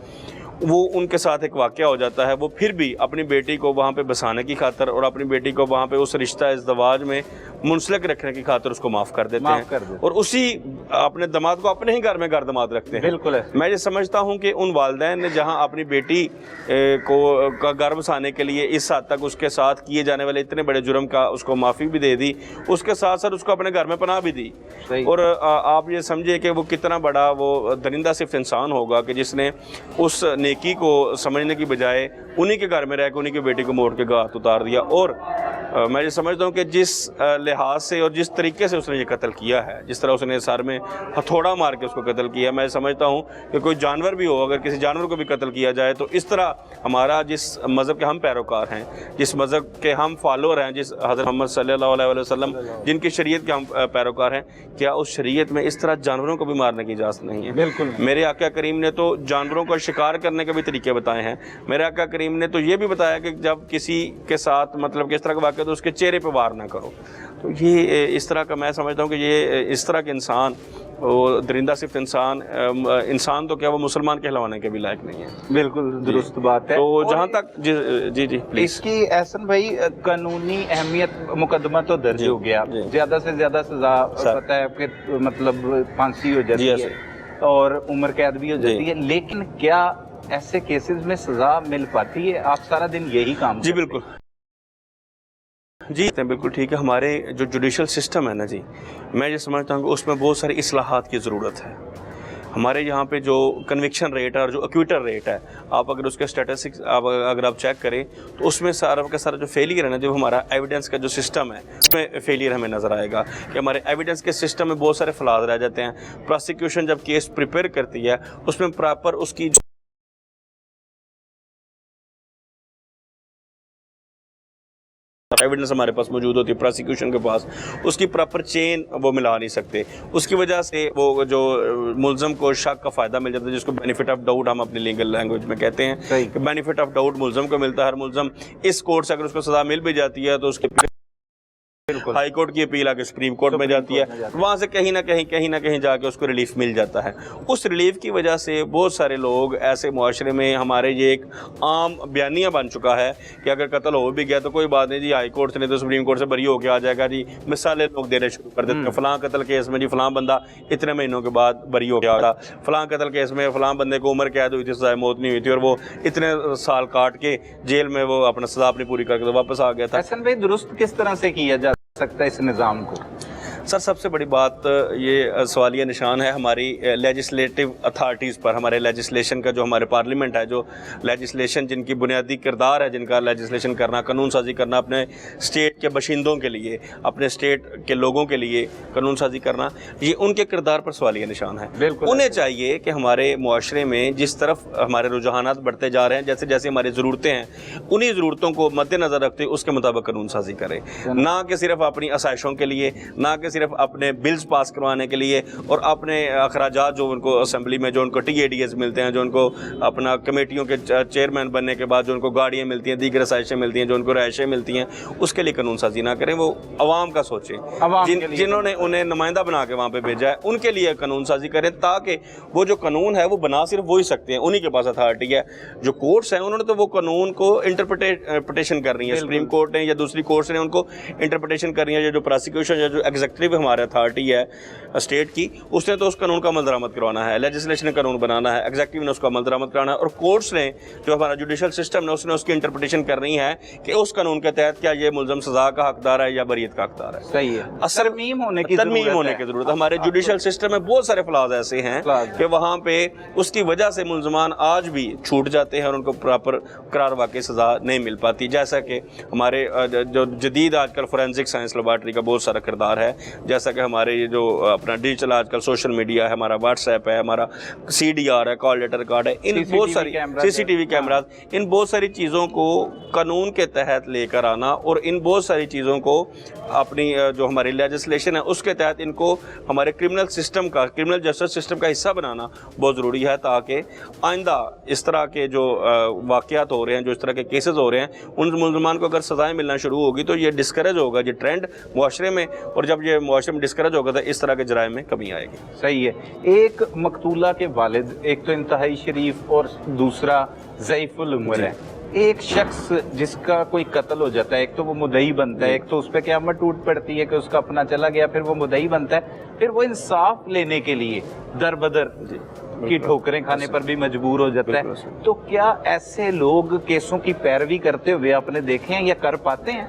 वो उनके साथ एक वाक़या हो जाता है, वो फिर भी अपनी बेटी को वहाँ पे बसाने की खातर और अपनी बेटी को वहाँ पे उस रिश्ता इज़्दवाज में मुंसलिक रखने की खातिर उसको माफ़ कर देते हैं और उसी अपने दामाद को अपने ही घर में दामाद रखते हैं। बिल्कुल है। मैं ये समझता हूँ कि उन वालदैन ने जहाँ अपनी बेटी का घर बसाने के लिए इस हद तक उसके साथ किए जाने वाले इतने बड़े जुर्म का उसको माफ़ी भी दे दी, उसके साथ साथ उसको अपने घर में पनाह भी दी। और आप ये समझिए कि वो कितना बड़ा वो दरिंदा सिर्फ इंसान होगा कि जिसने उस नेकी को समझने की बजाय उन्हीं के घर में रह के उन्हीं की बेटी को मोड़ के गात उतार दिया। और मैं ये समझता हूँ कि जिस लिहाज से और जिस तरीके से उसने ये कत्ल किया है, जिस तरह उसने सर में हथौड़ा मार के उसको कत्ल किया, मैं समझता हूँ कि कोई जानवर भी हो, अगर किसी जानवर को भी कत्ल किया जाए तो इस तरह हमारा जिस मज़हब के हम पैरोकार हैं, जिस मज़हब के हम फॉलोअर हैं, जिस हज़रत मोहम्मद सल्लल्लाहु अलैहि वसल्लम जिनकी शरीयत के हम पैरोकार हैं, क्या उस शरीयत में इस तरह जानवरों को भी मारने की इजाज़त नहीं है? बिल्कुल। मेरे आका करीम ने तो जानवरों का शिकार करने के भी तरीके बताए हैं। मेरे आका करीम ने तो ये भी बताया कि जब किसी के साथ मतलब कि इस तरह का वाक़या तो उसके चेहरे पे वार ना करो। तो ये इस तरह का मैं समझता हूँ कि ये इस तरह के इंसान, वो दरिंदा सिर्फ इंसान तो क्या वो मुसलमान कहलाने के भी लायक नहीं है। बिल्कुल दुरुस्त बात है। तो जहाँ तक जी प्लीज इसकी एहसन भाई कानूनी अहमियत, मुकदमा तो दर्ज हो गया, ज़्यादा से ज़्यादा सज़ा पता है कि मतलब फांसी हो जाती है, اور عمر قید بھی ہو جاتی ہے، لیکن کیا ایسے کیسز میں سزا مل پاتی ہے؟ آپ سارا دن یہی کام جی بالکل، جی بالکل ٹھیک ہے. ہمارے جو جوڈیشل سسٹم ہے نا جی، میں یہ سمجھتا ہوں کہ اس میں بہت ساری اصلاحات کی ضرورت ہے. ہمارے یہاں پہ جو کنوکشن ریٹ ہے اور جو ایکویٹر ریٹ ہے، آپ اگر اس کے اسٹیٹسٹکس اگر آپ چیک کریں تو اس میں سارا کا سارا جو فیلئر ہے نا، جو ہمارا ایویڈنس کا جو سسٹم ہے اس میں فیلئر ہمیں نظر آئے گا کہ ہمارے ایویڈنس کے سسٹم میں بہت سارے فلاز رہ جاتے ہیں. پروسیکیوشن جب کیس پریپیئر کرتی ہے اس میں پراپر اس کی ایویڈنس ہمارے پاس موجود ہوتی ہے، پروسیکیوشن کے پاس اس کی پراپر چین وہ ملا نہیں سکتے. اس کی وجہ سے وہ جو ملزم کو شک کا فائدہ مل جاتا ہے، جس کو بینیفٹ آف ڈاؤٹ ہم اپنی لیگل لینگویج میں کہتے ہیں کہ بینیفٹ آف ڈاؤٹ ملزم کو ملتا ہے. ہر ملزم اس کورٹ سے اگر اس کو سزا مل بھی جاتی ہے تو اس کے ہائی کورٹ کی اپیل آ کے سپریم کورٹ میں جاتی ہے، وہاں سے کہیں نہ کہیں جا کے اس کو ریلیف مل جاتا ہے. اس ریلیف کی وجہ سے بہت سارے لوگ ایسے معاشرے میں، ہمارے یہ ایک عام بیانیہ بن چکا ہے کہ اگر قتل ہو بھی گیا تو کوئی بات نہیں جی، ہائی کورٹ سے نہیں تو سپریم کورٹ سے بری ہو کے آ جائے گا جی. مثالیں لوگ دینے شروع کر دیتے ہیں، فلاں قتل کیس میں جی فلاں بندہ اتنے مہینوں کے بعد بری ہو کے آ گیا، فلاں قتل کیس میں فلاں بندے کو عمر قید ہوئی تھی، سزائے موت نہیں ہوئی تھی اور وہ اتنے سال کاٹ کے جیل میں وہ اپنا سزا اپنی پوری کر کے واپس آ گیا تھا. حسن بھائی، درست کس طرح سے کیا جا سکتا ہے اس نظام کو؟ سر سب سے بڑی بات یہ سوالیہ نشان ہے ہماری لیجسلیٹو اتھارٹیز پر. ہمارے لیجسلیشن کا جو ہمارے پارلیمنٹ ہے، جو لیجسلیشن جن کی بنیادی کردار ہے، جن کا لیجسلیشن کرنا، قانون سازی کرنا اپنے اسٹیٹ کے باشندوں کے لیے، اپنے اسٹیٹ کے لوگوں کے لیے قانون سازی کرنا، یہ ان کے کردار پر سوالیہ نشان ہے. بالکل انہیں چاہیے کہ ہمارے معاشرے میں جس طرف ہمارے رجحانات بڑھتے جا رہے ہیں، جیسے جیسے ہماری ضرورتیں ہیں، انہی ضرورتوں کو مد نظر رکھتے اس کے مطابق قانون سازی کرے، نہ کہ صرف اپنی آسائشوں کے لیے، نہ کہ صرف اپنے بلز پاس کروانے کے لیے اور اپنے اخراجات جو ان کو اسمبلی میں جو ان کو ٹی اے ڈی ایز ملتے ہیں، جو ان کو اپنا کمیٹیوں کے چیئرمین بننے کے بعد جو ان کو گاڑیاں ملتی ہیں، دیگر آسائشیں ملتی ہیں، جو ان کو رہائشیں ملتی ہیں، اس کے لیے قانون سازی نہ کریں. وہ عوام کا سوچیں، جنہوں نے انہیں نمائندہ بنا کے وہاں پہ بھیجا ہے ان کے لیے قانون سازی کریں، تاکہ وہ جو قانون ہے وہ بنا صرف وہی سکتے ہیں، انہی کے پاس اتھارٹی ہے. جو کورٹس ہیں انہوں نے تو وہ قانون کو انٹرپریٹیشن کر رہی ہے، سپریم کورٹ نے یا دوسری کورٹس نے ان کو انٹرپریٹیشن کر رہی ہے. جو پروسیکیوشن یا جو ایگزیکٹو ہمارے اتھارٹی ہے اسٹیٹ کی، اس نے تو اس قانون کا عمل درآمد کروانا ہے، لیجسلیشن نے قانون بنانا ہے، ایگزیکٹو نے اس کا عمل درآمد کرانا ہے، اور کورٹس نے جو ہمارا جوڈیشل سسٹم ہے اس نے اس کی انٹرپریٹیشن کرنی ہے کہ اس قانون کے تحت کیا یہ ملزم سزا کا حقدار ہے یا بریت کا حقدار ہے. صحیح ہے، ترمیم ہونے کی ضرورت ہے. ہمارے جوڈیشل سسٹم میں بہت سارے فلاز ایسے ہیں کہ وہاں پہ اس کی وجہ سے ملزمان آج بھی چھوٹ جاتے ہیں اور ان کو پراپر قرار واقعی سزا نہیں مل پاتی. جیسا کہ ہمارے جو جدید آج کل فورینسک سائنس لیبارٹری کا بہت سارا کردار ہے، جیسا کہ ہمارے یہ جو اپنا ڈیجیٹل آج کل سوشل میڈیا ہے، ہمارا واٹس ایپ ہے، ہمارا سی ڈی آر ہے، کال لیٹر ریکارڈ ہے، ان بہت ساری سی سی ٹی وی کیمراز، ان بہت ساری چیزوں کو قانون کے تحت لے کر آنا اور ان بہت ساری چیزوں کو اپنی جو ہماری لیجسلیشن ہے اس کے تحت ان کو ہمارے کرمنل سسٹم کا، کرمنل جسٹس سسٹم کا حصہ بنانا بہت ضروری ہے، تاکہ آئندہ اس طرح کے جو واقعات ہو رہے ہیں، جو اس طرح کے کیسز ہو رہے ہیں، ان ملزمان کو اگر سزائیں ملنا شروع ہوگی تو یہ ڈسکریج ہوگا یہ ٹرینڈ معاشرے میں، اور جب یہ معاشرے میں ڈسکریج ہوگا تو اس طرح کے جرائم میں کمی آئے گی. صحیح ہے. ایک مقتولہ کے والد، ایک تو انتہائی شریف اور دوسرا ضعیف العمر ہے. ایک شخص جس کا کوئی قتل ہو جاتا ہے، ایک تو وہ مدعی بنتا ہے، ایک تو اس پہ قیامت ٹوٹ پڑتی ہے کہ اس کا اپنا چلا گیا، پھر وہ مدعی بنتا ہے، پھر وہ انصاف لینے کے لیے در بدر کی ٹھوکریں کھانے پر بھی مجبور ہو جاتا ہے. تو کیا ایسے لوگ کیسوں کی پیروی کرتے ہوئے آپ نے دیکھے ہیں یا کر پاتے ہیں؟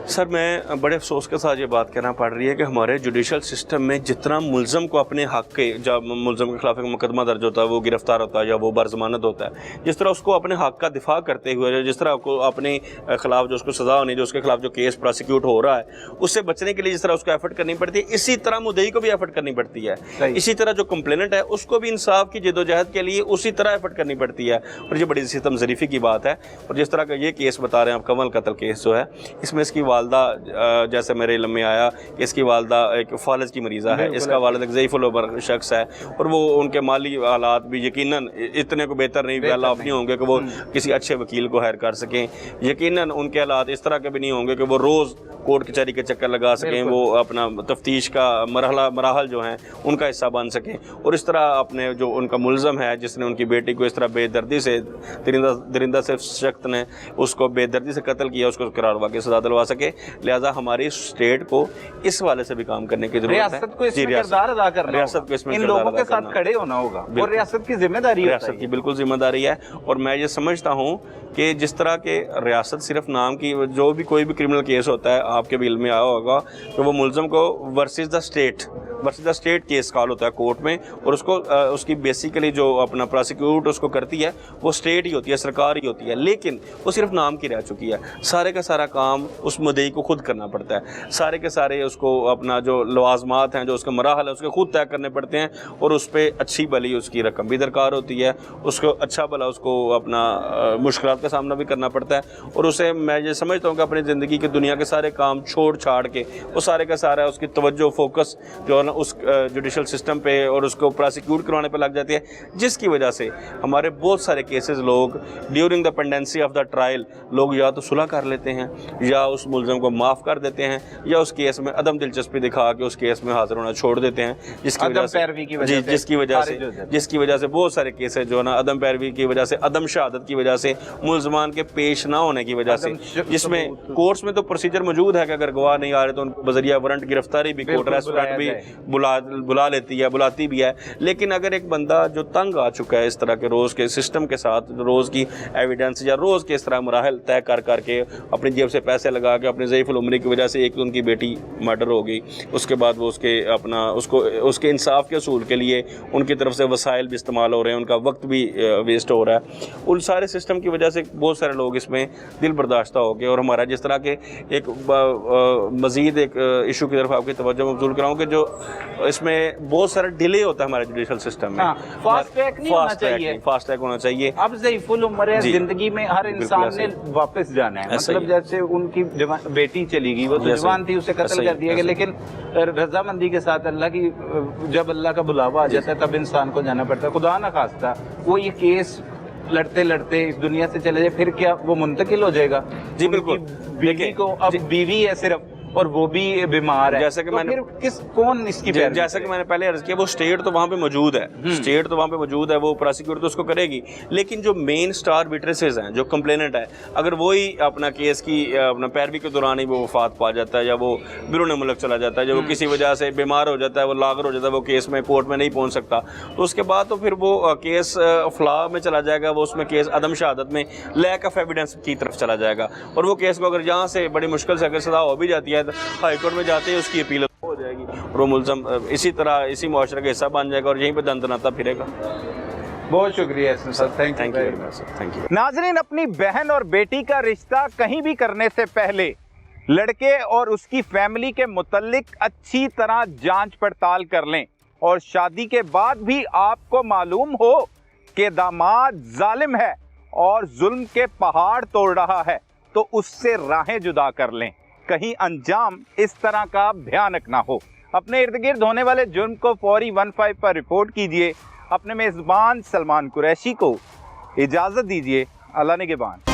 سر میں بڑے افسوس کے ساتھ یہ بات کہنا پڑ رہی ہے کہ ہمارے جوڈیشل سسٹم میں جتنا ملزم کو اپنے حق کے، جب ملزم کے خلاف ایک مقدمہ درج ہوتا ہے، وہ گرفتار ہوتا ہے یا وہ برضمانت ہوتا ہے، جس طرح اس کو اپنے حق کا دفاع کرتے ہوئے، جس طرح کو اپنے خلاف جو اس کو سزا ہونی، جو اس کے خلاف جو کیس پروسیکیوٹ ہو رہا ہے، اس سے بچنے کے لیے جس طرح اس کو ایفرٹ کرنی پڑتی ہے، اسی طرح مدعی کو بھی ایفرٹ کرنی پڑتی ہے. اسی طرح جو کمپلیننٹ ہے اس کو بھی انصاف کی جدوجہد کے لیے اسی طرح ایفرٹ کرنی پڑتی ہے. اور یہ بڑی ستم ظریفی کی بات ہے. اور جس طرح کا یہ کیس بتا رہے ہیں آپ، کنول قتل کیس جو ہے، اس میں اس کی والدہ، جیسے میرے علم میں آیا کہ اس کی والدہ ایک فالج کی مریضہ ہے، اس کا والد ایک ضعیف العمر شخص ہے، اور وہ ان کے مالی حالات بھی یقیناً اتنے کو بہتر نہیں ہوں گے کہ وہ کسی اچھے وکیل کو ہائر کر سکیں. یقیناً ان کے حالات اس طرح کے بھی نہیں ہوں گے کہ وہ روز کورٹ کچہری کے چکر لگا سکیں، وہ اپنا تفتیش کا مراحل جو ہیں ان کا حصہ بن سکیں. اور اس طرح اپنے جو ان کا ملزم ہے جس نے ان کی بیٹی کو اس طرح بے دردی سے، درندہ سے شخص نے اس کو بے دردی سے قتل کیا، اس کو قرار واقعی سزا دلوا سکے. सके, लिहाजा हमारी स्टेट को इस वाले से भी काम करने की जरूरत है। रियासत को इसमें किरदार अदा करना, रियासत को इसमें इन किरदार लोगों अदा के साथ करना। खड़े होना होगा और रियासत की जिम्मेदारी रियासत की बिल्कुल जिम्मेदारी है। और मैं ये समझता हूँ कि जिस तरह के रियासत सिर्फ नाम की, जो भी कोई भी क्रिमिनल केस होता है आपके बिल में आया होगा तो वो मुलजम को versus the state case call होता है कोर्ट में, और उसको उसकी बेसिकली जो अपना प्रोसिक्यूट उसको करती है वो स्टेट ही होती है, सरकार ही होती है, लेकिन वो सिर्फ नाम की रह चुकी है। सारे का सारा काम उस मुद्दई को खुद करना पड़ता है, सारे के सारे उसको अपना जो लवाजमात हैं, जो उसका मराहल है, उसके खुद तय करने पड़ते हैं, और उस पर अच्छी भली उसकी रकम भी दरकार होती है, उसको अच्छा भला उसको अपना मुश्किलात का सामना भी करना पड़ता है। और उसे मैं ये समझता हूँ कि अपनी ज़िंदगी के दुनिया के सारे काम छोड़ छाड़ के वो सारे का सारा उसकी तवज्जो फोकस जो है ना उस जुडिशल सिस्टम पे और उसको प्रोसिक्यूट करवाने पे लग जाती है, जिसकी वजह से हमारे बहुत सारे केसेस लोग during the pendency of the trial लोग या तो सुलह कर लेते हैं, या उस मुलजम को माफ़ कर देते हैं, या उस केस में अदम दिलचस्पी दिखा के उस केस में हाजिर होना छोड़ देते हैं, जिसकी वजह से जिसकी वजह से बहुत सारे केसेस जो है ना अदम पैरवी की वजह से, अदम शहादत की वजह से, मुलजमान के पेश ना होने की वजह से, जिसमें कोर्ट्स में तो प्रोसीजर मौजूद है कि अगर गवाह नहीं आ रहे तो उनको बजरिया वारंट गिरफ्तारी भी, कोर्ट अरेस्ट वारंट भी बुला लेती है, बुलाती भी है। लेकिन अगर एक बंदा जो तंग आ चुका है इस तरह के रोज़ के सिस्टम के साथ, रोज़ की एविडेंस या रोज़ के इस तरह मराहल तय कर करके अपनी जेब से पैसे लगा के अपनी ज़ईफ़ुल उम्री की वजह से, एक तो उनकी बेटी मर्डर हो गई, उसके बाद वो उसके अपना उसके इंसाफ के असूल के लिए उनकी तरफ से वसाइल भी इस्तेमाल हो रहे हैं, उनका वक्त भी वेस्ट हो रहा है। उन सारे सिस्टम की वजह से बहुत सारे लोग इसमें दिल बर्दाश्ता हो गए। और हमारा जिस तरह के एक मज़ीद एक इशू की तरफ आपकी तवज्जो मबज़ूल कराऊँ कि जो इसमें बहुत सारा डिले होता है हमारे जुडिशल सिस्टम में। फास्ट ट्रैक नहीं होना चाहिए, फास्ट ट्रैक होना चाहिए। अब ज़ईफ़ुल उम्र है, जिंदगी में हर इंसान ने वापस जाना है। मतलब जैसे उनकी बेटी चली गई, वो तो जवान थी, उसे कत्ल कर दिया गया, लेकिन रजामंदी के साथ अल्लाह की, जब अल्लाह का बुलावा आ जाता है तब इंसान को जाना पड़ता है। खुदा न खास्ता वो ये केस लड़ते लड़ते इस दुनिया से चले जाए, फिर क्या वो मुंतकिल हो जाएगा? जी बिल्कुल। बीवी को अब बीवी है सिर्फ, और वो भी बीमार है, जैसे कि तो मैंने कौन इसकी जैसा कि मैंने पहले अर्ज किया, वो स्टेट तो वहाँ पे मौजूद है, स्टेट तो वहाँ पे मौजूद है, वो प्रोसिक्यूट तो उसको करेगी, लेकिन जो मेन स्टार विटनेसेस हैं, जो कंप्लेनेंट है, अगर वही अपना केस की अपना पैरवी के दौरान ही वो वफात पा जाता है, या वो बिरून मुल्क चला जाता है, या वो किसी वजह से बीमार हो जाता है, वो लागर हो जाता है, वो केस में कोर्ट में नहीं पहुँच सकता, तो उसके बाद तो फिर वो केस फ्ला में चला जाएगा, वो उसमें केस अदम शहादत में लैक ऑफ एविडेंस की तरफ चला जाएगा। और वो केस को अगर यहाँ से बड़ी मुश्किल से अगर सजा हो भी जाती है तो हाई कोर्ट में जाते ही उसकी अपील हो जाएगी, और वो मुलजम इसी तरह इसी मुआशरे का हिस्सा बन जाएगा, और यहीं पे दंदनाता फिरेगा। बहुत शुक्रिया sir, thank you very much, thank you. नाजरीन, अपनी बहन और बेटी का रिश्ता कहीं भी करने से पहले लड़के और उसकी फैमिली के मुतल्लिक अच्छी तरह जांच पड़ताल कर लें, और शादी के बाद भी आपको मालूम हो कि दामाद जालिम है और जुल्म के पहाड़ तोड़ रहा है, तो उससे राहें जुदा कर लें, कहीं अंजाम इस तरह का भयानक ना हो। अपने इर्द गिर्द होने वाले जुर्म को फौरी 15 पर रिपोर्ट कीजिए। अपने मेज़बान सलमान कुरैशी को इजाज़त दीजिए। अल्लाह निगहबान।